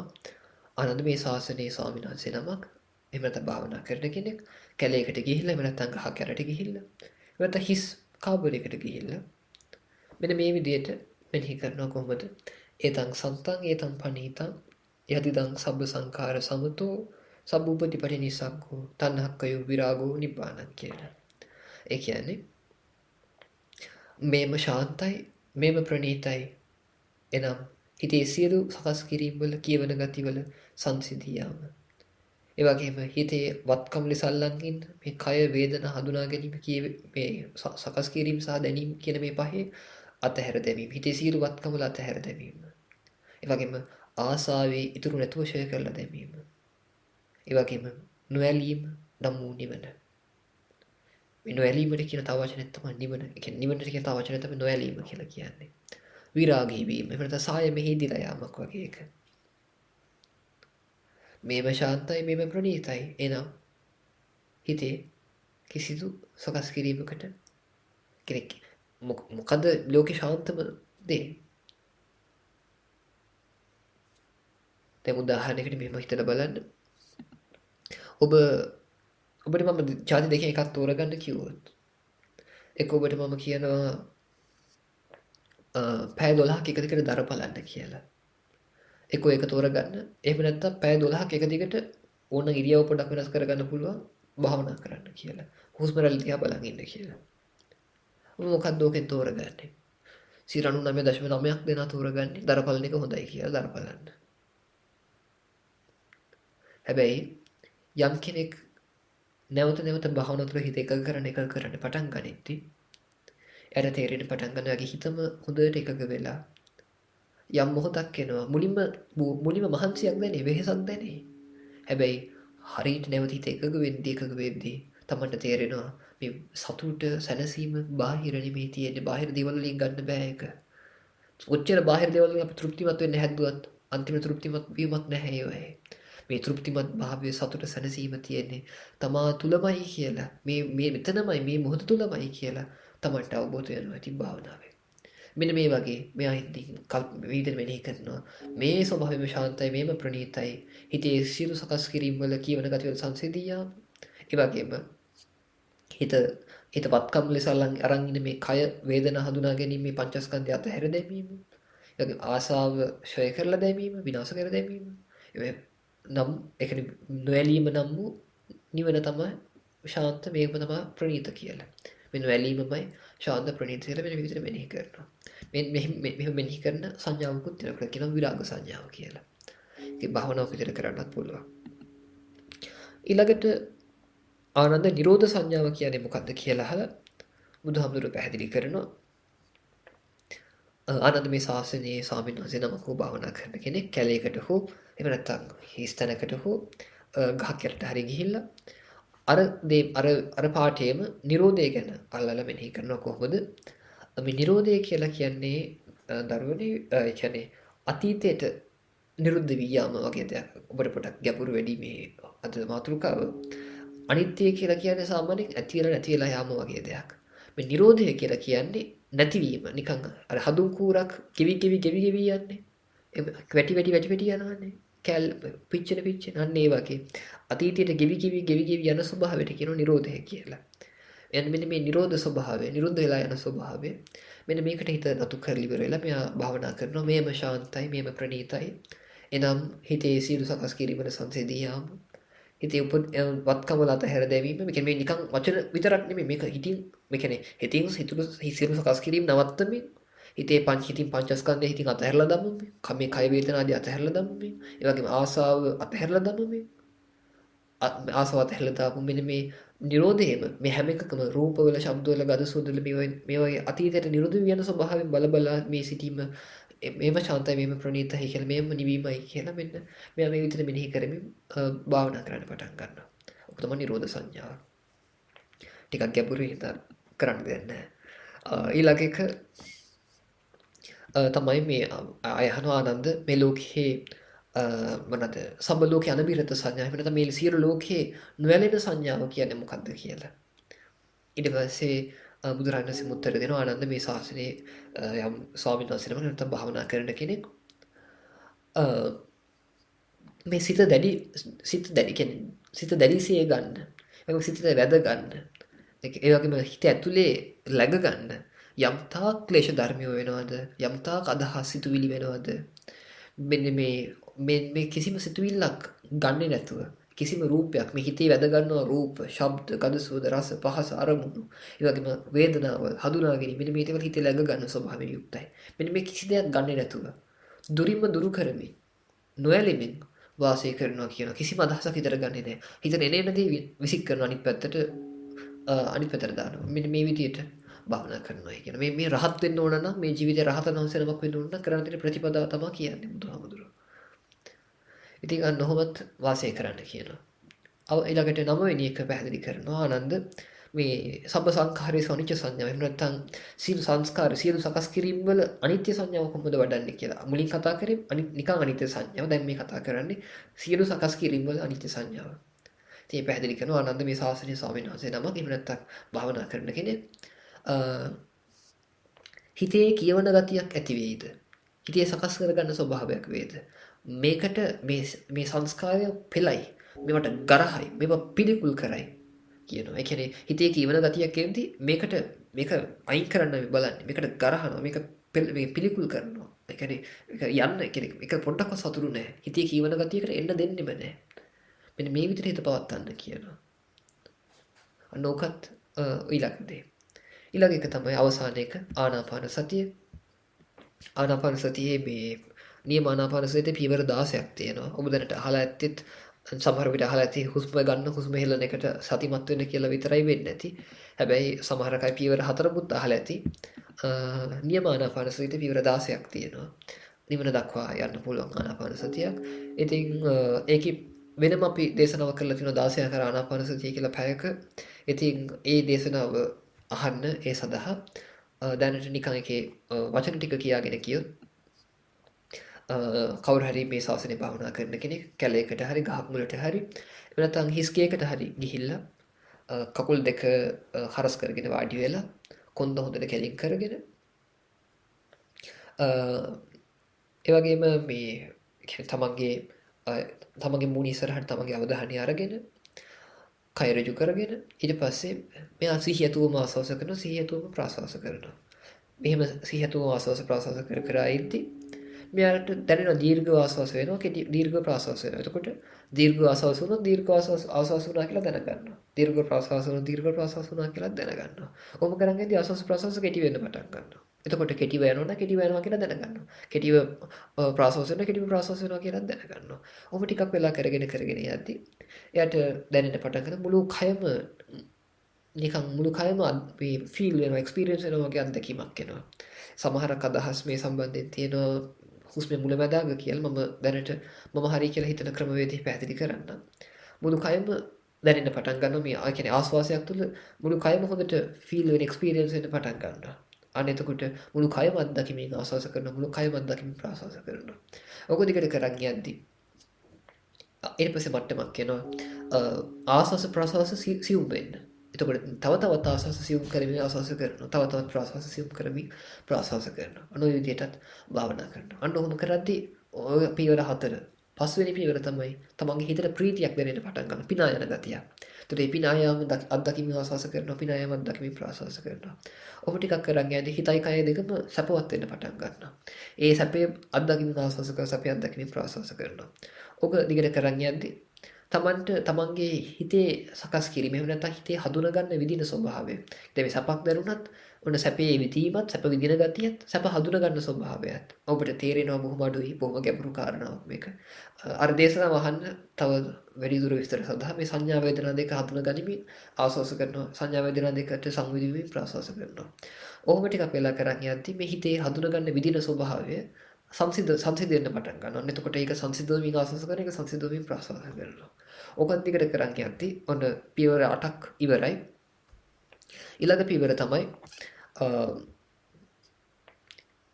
ආනන්ද මේ ශාසනයේ ස්වාමීන් වහන්සේ නමක් එහෙම නැත්නම් භාවනා කරන කෙනෙක් කැලේකට ගිහිල්ලා එහෙම නැත්නම් ගහ කැරට ගිහිල්ලා එහෙම නැත්නම් හිස් කාබරයකට ගිහිල්ලා මෙන්න මේ විදිහට මෙනෙහි කරනවා කොහොමද? ඒතං සන්තං ඒතං පනීතං යදිදං සබ්බ සංඛාර සමතෝ සබ්බූපදීපටි නිසග්ගෝ තණ්හක්කයෝ විරාගෝ නිබ්බානං කියලා. ඒ කියන්නේ මේම ශාන්තයි මේම ප්‍රණීතයි එනම් හිතේ සියලු සකස් කිරීම් වල කියවන ගතිවල සංසිඳියාම ඒ වගේම හිතේ වත්කම් ලෙස අල්ලන් ඉන්න මේ කය වේදනා හඳුනා ගැනීම මේ සකස් කිරීම සහ දැනීම කියන මේ පහේ අතහැර දැමීම හිතේ සියලු වත්කම් වල අතහැර දැමීම ඒ වගේම ආසාවේ ඉතුරු නැතුව ෂය කරලා දැමීම ඒ වගේම නොඇලීම නම් වූ නිවන මේ නොඇලීමට කියන තව වචනයක් තමයි නිවන. ඒ කියන්නේ නිවනට කියන තව වචනයක් තමයි නොඇලීම කියලා කියන්නේ. විරාගී වීම. එහෙම නැත්නම් සාය මෙහිදිලා යාමක් වගේ එක. මේව ශාන්තයි මේව ප්‍රණීතයි. එනම් හිතේ කිසිදු සකස් කිරීමකට කෙනෙක් මොකද ලෝකේ ශාන්තම දේ? දැන් උදාහරණයකට මෙහෙම හිතලා බලන්න. ඔබට මම ජාති දෙකෙන් එකක් තෝරගන්න කිව්වොත් එක ඔබට මම කියනවා පැය 12ක් එක දිගට දර බලන්න කියලා. එක ඒක තෝරගන්න. එහෙම නැත්නම් පැය 12ක් එක දිගට ඕන ඉරියව් පොඩක් වෙනස් කරගන්න පුළුවන් භාවනා කරන්න කියලා. හුස්ම රැලි දිහා බලන් ඉන්න කියලා. මොකක්ද ඔකෙන් තෝරගන්නේ? 99.9ක් දෙනා තෝරගන්නේ දර බලන එක හොඳයි කියලා දර බලන්න. හැබැයි යම් කෙනෙක් නැවත නැවත භාවනා තුළ හිත එකඟ කරන්න පටන් ගනිද්දී එයාට තේරෙන්න පටන් ගන්නවා හිතම හොඳට එකඟ වෙලා යම් මොහොතක් එනවා මුලින්ම මහන්සියක් දැනේ වෙහෙසක් දැනේ. හැබැයි හරියට නැවත හිත එකඟ වෙද්දී තමන්ට තේරෙනවා මේ සතුට සැනසීම බාහිර නෙමෙයි තියෙන්නේ. බාහිර දේවල් වලින් ගන්න බෑ ඒක. ඔච්චර බාහිර දේවල් වලින් අපි තෘප්තිමත් වෙන්න හැදුවත් අන්තිම තෘප්තිමත් වීමක් නැහැ ඒවයි. මේ තෘප්තිමත් භාවයේ සතුට සැනසීම තියෙන්නේ තමා තුලමයි කියලා. මේ මෙතනමයි මේ මොහොත තුලමයි කියලා තමන්ට අවබෝධ වෙනවා ඉතින් භාවනාවේ. මෙන්න මේ වගේ මෙයා හිතින් විවිධ මෙනෙහි කරනවා. මේ ස්වභාවයම ශාන්තයි මේම ප්‍රණීතයි. හිතේ සියලු සකස් කිරීම වල කියවන ගතිවල සංසිඳියා. ඒ වගේම හිත වත්කම් ලෙස අරන් ඉන්න මේ කය වේදනා හඳුනා ගැනීම මේ පංචස්කන්ධය අතහැර දැමීම. ආසාව ෂය කරලා දැමීම විනාශ කර දැමීම නම් එකන නොවැලීම නම් වූ නිවන තමයි ශාන්ත මේකම තමා ප්‍රණීත කියලා මෙ වැලීමමයි ශාන්ත ප්‍රනීත කියල මෙ විතර මෙහි කරනවා මෙ මෙහි කරන සංඥාවකුත් තිනකට කියන විරාග සංඥාව කියලා භාවනාව විතර කරන්නත් පුළුවන් ඊළඟට ආනන්ද නිරෝධ සංඥාව කියන්නේ මොකක්ද කියලා අහලා බුදුහාමුදුරුවෝ පැහැදිලි කරනවා ආනන්ද මේ ශාසනයේ ස්වාමීන් වහන්සේ නමක් හෝ භාවනා කරන කෙනෙක් කැලේකට හෝ එහෙම නැත්නම් හිස් තැනකට හෝ ගහක් යටට හරි ගිහිල්ලා අර පාඨයේම නිරෝධය ගැන අල්ලලා මෙනෙහි කරනවා කොහොමද මේ නිරෝධය කියලා කියන්නේ දරුවනේ කියන්නේ අතීතයට නිරුද්ධ වී යාම වගේ දෙයක් ඔබට පොඩක් ගැඹුරු වැඩි මේ අද මාතෘකාව අනිත්‍ය කියලා කියන්නේ සාමාන්‍යයෙන් ඇති වෙලා නැති වෙලා යාම වගේ දෙයක් මේ නිරෝධය කියලා කියන්නේ නැතිවීම නිකන් අර හදුන් කූරක් කිවි යන්නේ වැටි යනවානේ කැල් පිච්චෙන අන්න ඒ වගේ අතීතයට ගෙවි යන ස්වභාවයට කියනවා නිරෝධය කියලා. මෙන්න මේ නිරෝධ ස්වභාවය නිරුද්ධ වෙලා යන ස්වභාවය මෙන්න මේකට හිත නතු කරලා ඉවර වෙලා මෙයා භාවනා කරනවා මේම ශාන්තයි මේම ප්‍රණීතයි. එනම් හිතේ සියලු සකස් කිරීමන සංසේදී යාම හිතේ වත්කම ලත හැර දැමීම මේ නිකන් වචන විතරක් නෙමෙයි මේක හිතින් මේ කියන්නේ හිතින් සියලු සකස් කිරීම නවත්තමින් හිතේ පංචස්කන්ධය හිතින් අතහැරලා දමමින් මේ කය වේදනාදී අතහැරලා දමමින් ඒ වගේම ආසාව අතහැරලා දමමින් ආසාව අතහැරලා දාපු මෙන්න මේ නිරෝධයම මේ හැම එකකම රූපවල ශබ්දවල ගඳ සුවඳවල මේ වගේ අතීතයට නිරුද්ධ වෙන ස්වභාවයෙන් බල මේ සිටීම මේම ශාන්තයි මේම ප්‍රණීතයි කියලා මේම නිවීමයි කියලා මෙන්න මෙයා මේ විදිහට මෙනෙහි කරමින් භාවනා කරන්න පටන් ගන්නවා. ඔක තමයි නිරෝධ සංඥාව. ටිකක් ගැඹුරුයි හිතා කරන්න දෙයක් නැහැ. ඊළඟ එක තමයි මේ අයහන ආනන්ද මේ ලෝකයේ මොනද සබ්බ ලෝකේ අනබිරත සංඥා එහෙම නැත්නම් මේ සියලු ලෝකේ නොවැළෙන සංඥාව කියන්නේ මොකක්ද කියලා. ඊට පස්සේ බුදුරජාණන් වහන්සේ උත්තර දෙනවා ආනන්ද මේ ශාසනයේ යම් ස්වාමීන් වහන්සේ නමක් නැත්නම් භාවනා කරන කෙනෙක් මේ සිත දැඩිසිය ගන්න ඒක සිත වැද ගන්න ඒ වගේම හිත ඇතුලේ läග ගන්න යම් තාක් ක්ලේශ ධර්මිය වෙනවද යම් තාක් අදහස් සිතුවිලි වෙනවද මෙන්න මේ කිසිම සිතුවිල්ලක් ගන්නෙ නැතුව කිසිම රූපයක් මේ හිතේ වැද ගන්නවා රූප ශබ්ද ගඳ සුවඳ රස පහස අරමුණු ඒ වගේම වේදනාව හඳුනා ගැනීම මෙන්න මේ දේවල් හිතේ läග ගන්න ස්වභාවයෙන් යුක්තයි මෙන්න මේ කිසි දෙයක් ගන්නෙ නැතුව දුරින්ම දුරු කරමින් නොයැලෙමින් වාසය කරනවා කියන කිසිම අදහසක් හිතට ගන්නෙ නැහැ හිතේ එන දේ විසික් කරන අනිත් පැත්තට දානවා මෙන්න මේ විදිහට භාවනා කරනවා කියන මේ රහත් වෙන්න ඕන නම් මේ ජීවිතේ රහතන් වහන්සේ නමක් වෙන්න ඕන නම් කරන්න තියෙන ප්‍රතිපදාව තමයි කියන්නේ බුදුහාමුදුරුවෝ. ඉතින් අන්නොහොමත් වාසය කරන්න කියනවා. ඊළඟට 9 වෙනි එක පැහැදිලි කරනවා ආනන්ද මේ සබ්බ සංඛාරේ අනිච්ච සංඥාව. එහෙම නැත්නම් සියලු සංස්කාර සියලු සකස් කිරීම වල අනිත්‍ය සංඥාව කොහොමද වඩන්නේ කියලා. මුලින් කතා කරේ නිකන් අනිත්‍ය සංඥාව. දැන් මේ කතා කරන්නේ සියලු සකස් කිරීම වල අනිත්‍ය සංඥාව. ඉතින් පැහැදිලි කරනවා ආනන්ද මේ ශාසනීය ස්වාමීන් වහන්සේ නමක් එහෙම නැත්නම් භාවනා කරන කෙනෙක් හිතේ කියවන ගතියක් ඇති වෙයිද හිතේ සකස් කරගන්න ස්වභාවයක් වේද මේකට මේ සංස්කාරය පෙළයි මේවට ගරහයි මේව පිළිකුල් කරයි කියනවා. ඒ කියන්නේ හිතේ කියවන ගතියක් එද්දී මේක අයින් කරන්න බලන්නේ මේකට ගරහනවා මේක පිළිකුල් කරනවා. ඒ කියන්නේ මේක පොඩ්ඩක්වත් සතුරු නැහැ. හිතේ කියවන ගතියකට එන්න දෙන්නෙම නැහැ. මෙන්න මේ විදිහට හිත පවත්වන්න කියනවා. අන්න ඕකත් ඊළඟ දේ. ඊළඟ එක තමයි අවසාන එක ආනාපාන සතිය. ආනාපාන සතියේ මේ නියම ආනාපාන සතියේ පියවර 16ක් තියෙනවා. ඔබ දැනට අහලා ඇත්තෙත් සමහර විට අහලා ඇති හුස්ම ගන්න හුස්ම හෙලන එකට සතිමත් වෙන්න කියලා විතරයි වෙන්නේ නැති. හැබැයි සමහර අය පියවර 4කුත් අහලා ඇති. නියම ආනාපාන සතියේ පියවර 16ක් තියෙනවා. නිවන දක්වා යන්න පුළුවන් ආනාපාන සතියක්. ඉතින් ඒකේ වෙනම අපි දේශනාව කරලා තියෙනවා 16 කර ආනාපාන සතිය කියලා පැයක. ඉතින් ඒ දේශනාව අහන්න ඒ සඳහා දැනට නිකන් එකේ වචන ටික කියාගෙන කියොත් කවුරු හරි මේ ශාසනය භාවනා කරන කෙනෙක් කැලේකට හරි ගහක් මුලට හරි නැත්නම් හිස්කේකට හරි ගිහිල්ලා කකුල් දෙක හරස් කරගෙන වාඩි වෙලා කොන්ද හොඳට කෙලින් කරගෙන ඒ වගේම මේ තමන්ගේ මූණ ඉස්සරහට තමන්ගේ අවධානය අරගෙන කය ඍජු කරගෙන ඊට පස්සේ මෙයා සිහියතුවම ආස්වාස කරනවා සිහියතුවම ප්‍රාස්වාස කරනවා. මෙහෙම සිහියතුවම ආස්වාස ප්‍රාස්වාස කර කර ඉද්දි මෙයාට දැනෙන දීර්ඝ ආස්වාස වෙනවා දීර්ඝ ප්‍රාශ්වාස වෙනවා. එතකොට දීර්ඝ ආස්වාස වුණොත් දීර්ඝ ආස්වාස වුණා කියලා දැනගන්නවා. දීර්ඝ ප්‍රාශ්වාස වුණොත් දීර්ඝ ප්‍රාශ්වාස වුණා කියලා දැනගන්නවා. ඔහොම කරන්නේ ආස්වාස ප්‍රාශ්වාස කෙටි වෙන්න පටන් ගන්නවා. එතකොට කෙටිව යනවා කෙටිව යනවා කියලා දැනගන්නවා. කෙටිව ප්‍රාශ්වාස වෙනවා කෙටිව ප්‍රාශ්වාස වෙනවා කියලා දැනගන්නවා. ඔහොම ටිකක් වෙලා කරගෙන යද්දී එයාට දැනෙන්න පටන් ගන්න මුළු කයම නිකන් මුළු කයම මේ ෆීල් වෙනවා එක්ස්පීරියන්ස් වෙනවා වගේ අත්දැකීමක් එනවා. සමහරක් අදහස් මේ සම්බන්ධයෙන් තියෙනවා හුස්මේ මුලැමැදාග කියලා මම දැනට මම හරි කියලා හිතන ක්‍රමවේදය පැහැදිලි කරන්නම්. මුළු කයම දැනෙන්න පටන් ගන්නවා මේ කියන්නේ ආස්වාසයක් තුළ මුළු කයම හොඳට ෆීල් වෙන එක්ස්පීරියන්ස් වෙන්න පටන් ගන්නවා. අන්න එතකොට මුළු කයම අත්දැකීමෙන් ආස්වාස කරනවා මුළු කයම අත්දැකීමෙන් ප්‍රාශ්වාස කරනවා. ඔක දිගට කරන් යද්දී ඊට පස්සේ මට්ටමක් එනවා ආස්වාස ප්‍රාශ්වාස සියුම් වෙන්න. එතකොට තව තවත් ආස්වාස සියුම් කරමින් ආස්වාස කරනවා. තව තවත් ප්‍රාශ්වාස සියුම් කරමින් ප්‍රාශ්වාස කරනවා. අන්න ඔය විදිහටත් භාවනා කරනවා. අන්න ඔහොම කරද්දී ඔය පියවර 4 පස්වෙනි පියවර තමයි තමන්ගේ හිතට ප්‍රීතියක් දැනෙන්න පටන් ගන්න. පිනා යන ගතිය. එතකොට මේ පිනා යාම අත්දැකීම ආස්වාස කරනවා. පිනා යාම අත්දැකීම ප්‍රාශ්වාස කරනවා. ඔබ ටිකක් කරන් යද්දී හිතයි කය දෙකම සපවත් වෙන්න පටන් ගන්නවා. ඒ සැපේ අත්දැකීම ආස්වාස කරන සැපේ අත්දැකීම ප්‍රාශ්වාස කරනවා. ඔබ දිගට කරන් යද්දී තමන්ට තමන්ගේ හිතේ සකස් කිරීම එහෙම නැත්නම් හිතේ හඳුනගන්න විදින ස්වභාවය. දැන් මේ සැපක් දැනුණත් ඔන්න සැපේ විදීමත් සැප විදින ගතියත් සැප හඳුනගන්න ස්වභාවයත් ඔබට තේරෙනවා බොහොම අඩුයි බොහොම ගැඹුරු කාරණාවක් මේක. අර දේශනාව අහන්න තව වැඩි දුර විස්තර සඳහා මේ සංඥා වේදනා දෙක හඳුනගනිමින් ආස්වාස කරනවා සංඥා වේදනා දෙකට සංවිධීමෙන් ප්‍රාශ්වාස කරනවා. ඔහොම ටිකක් වෙලා කරන් යද්දී මේ හිතේ හඳුනගන්න විදින ස්වභාවය සංසිඳෙන්න පටන් ගන්නවා. එතකොට ඒක සංසිඳවමින් ආස්වාස කරන එක සංසිඳවමින් ප්‍රාශ්වාස කරනවා. ඔකත් දිගට කරන් යද්දී ඔන්න පියවර 8ක් ඉවරයි. ඊළඟ පියවර තමයි ඒ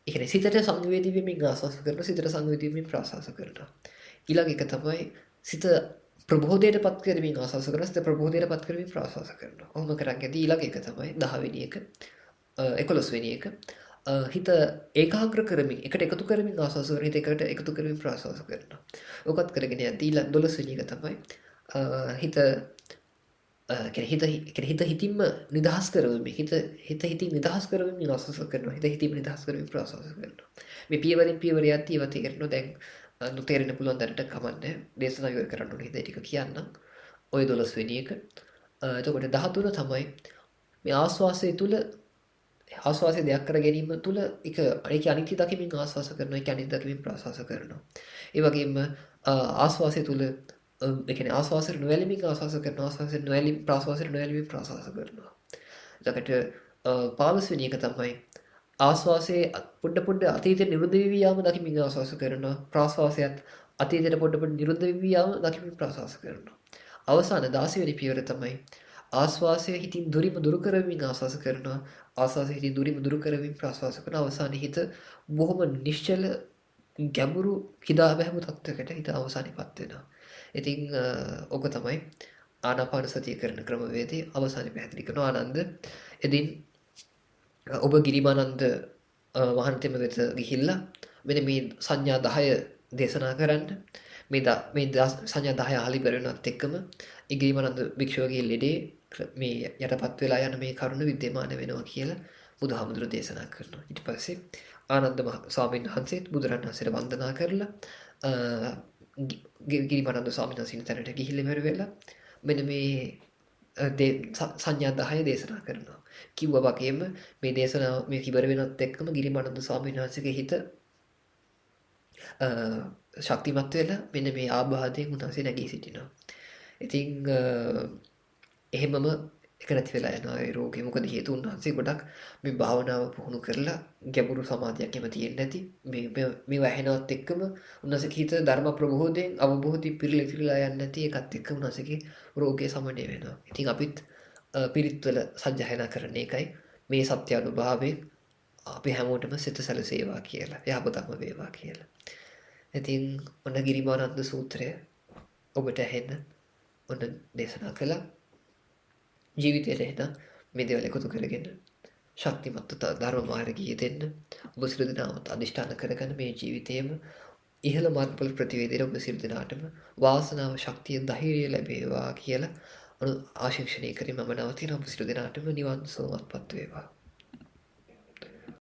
කියන්නේ සිතට සංවේදී වෙමින් ආස්වාස කරනවා සිතට සංවේදී වෙමින් ප්‍රාශ්වාස කරනවා. ඊළඟ එක තමයි සිත ප්‍රබෝධයටපත් කරමින් ආස්වාස කරනවා සිත ප්‍රබෝධයටපත් කරමින් ප්‍රාශ්වාස කරනවා. ඔහොම කරන් යද්දී ඊළඟ එක තමයි 10 වෙනි එක 11 වෙනි එක හිත ඒකාග්‍ර කරමින් එකට එකතු කරමින් ආස්වාස කරන හිත එකට එකතු කරමින් ප්‍රාශ්වාස කරනවා. ඔකත් කරගෙන යද්දී ඊළඟ 12 වෙනි එක තමයි හිත හිත හිතින්ම නිදහස් කරවමින් හිත හිතින් නිදහස් කරවමින් ආස්වාස කරනවා. හිත හිතින්ම නිදහස් කරමින් ප්‍රාශ්වාස කරනවා. මේ පියවරින් පියවර යද්දී ඒවා තේරෙනවා. දැන් නොතේරෙන්න පුළුවන් දැනට කමන්නේ. දේශනාව ඉවර කරන්න ඕනේ. හිත ටික කියන්නම්. ඔය 12 වෙනි එක. එතකොට 13 තමයි මේ ආස්වාසය තුල ආස්වාසය දෙයක් කර ගැනීම තුළ ඒක අනිත්‍ය දකිමින් ආස්වාස කරනවා ඒක අනිත්‍ය දකිමින් ප්‍රාශ්වාස කරනවා. ඒ වගේම ආස්වාසය තුළ ඒ කියන්නේ ආස්වාසයට නොඇලෙමින් ආස්වාස කරනවා ආස්වාසයට නොඇලෙමින් ප්‍රාශ්වාසයට නොඇලෙමින් ප්‍රාශ්වාස කරනවා. එතකොට 15 වෙනි එක තමයි ආස්වාසයේ පොඩ අතීතේ නිරුද්ධ වෙවි යාම දකිමින් ආස්වාස කරනවා. ප්‍රාශ්වාසයත් අතීතයට පොඩ නිරුද්ධ වෙවි යාම දකිමින් ප්‍රාශ්වාස කරනවා. අවසාන 16 වෙනි පියවර තමයි ආස්වාසය හිතින් දුරිම දුරු කරමින් ආස්වාස කරනවා ආස්වාසය හිතින් දුරිම දුරු කරමින් ප්‍රාශ්වාස කරන අවසානයේ හිත බොහොම නිශ්චල ගැඹුරු හිතා බැහැමු තත්ත්වයකට හිත අවසානයේපත් වෙනවා. ඉතින් ඔක තමයි ආනාපාන සතිය කරන ක්‍රමවේදයේ අවසානයේ පැහැදිලි කරන ආනන්ද එදින් ඔබ ගිරිමානන්ද මහන්තෙම වෙත ගිහිල්ලා මෙන්න මේ සංඥා 10 දේශනා කරන්න මේ සංඥා 10 අහලි කරනවත් එක්කම ඉගිරිමානන්ද භික්ෂුවගේ ලෙඩේ මේ යටපත් වෙලා යන මේ කරුණ විද්‍යමාන වෙනවා කියලා බුදුහාමුදුරු දේශනා කරනවා. ඊට පස්සේ ආනන්ද ස්වාමීන් වහන්සේත් බුදුරණන් වහන්සේට වන්දනා කරලා ගිරිමානන්ද ස්වාමීන් වහන්සේ තැනට ගිහිල්ලා ඉවර වෙලා මෙන්න මේ සංඥා 10 දේශනා කරනවා. කිව්වා වගේම මේ දේශනාව මේ ඉවර වෙනත් එක්කම ගිරිමානන්ද ස්වාමීන් වහන්සේගේ හිත ශක්තිමත් වෙලා මෙන්න මේ ආබාධයෙන් උන්වහන්සේ නැගී සිටිනවා. ඉතින් එහෙමම එක නැති වෙලා යනවා ඒ රෝගේ. මොකද හේතුව උන්වහන්සේ ගොඩක් මේ භාවනාව පුහුණු කරලා ගැඹුරු සමාධියක් එම තියෙන්නේ නැති මේ වැහෙනවත් එක්කම උන්වහන්සේගේ හිත ධර්ම ප්‍රබෝධයෙන් අවබෝධي පිරිලිලා යන්නේ නැති එකත් එක්ක උන්වහන්සේගේ රෝගය සමනය වෙනවා. ඉතින් අපිත් පිරිත්වල සජ්ජායනා කරන එකයි මේ සත්‍ය අනුභවයෙන් අපි හැමෝටම සිත සැලසේවා කියලා යහපතක්ම වේවා කියලා. ඉතින් ඔන්න ගිරිමානන්ද සූත්‍රය ඔබට ඇහෙන්න ඔන්න දේශනා කළා. ජීවිතයට එන මේ දේවල් එකතු කරගෙන ශක්තිමත් ධර්ම මාර්ගයේ දෙන්න ඔබ සියලු දෙනාම අදිෂ්ඨාන කරගෙන මේ ජීවිතේම ඉහළ මාර්ගඵල ප්‍රතිවේදයට ඔබ සියලු දෙනාටම වාසනාව ශක්තිය ධෛර්යය ලැබේවා කියලා ආශිර්වාද කරමින් මම නවතින ඔබ සියලු දෙනාටම නිවන් සුවපත් වේවා.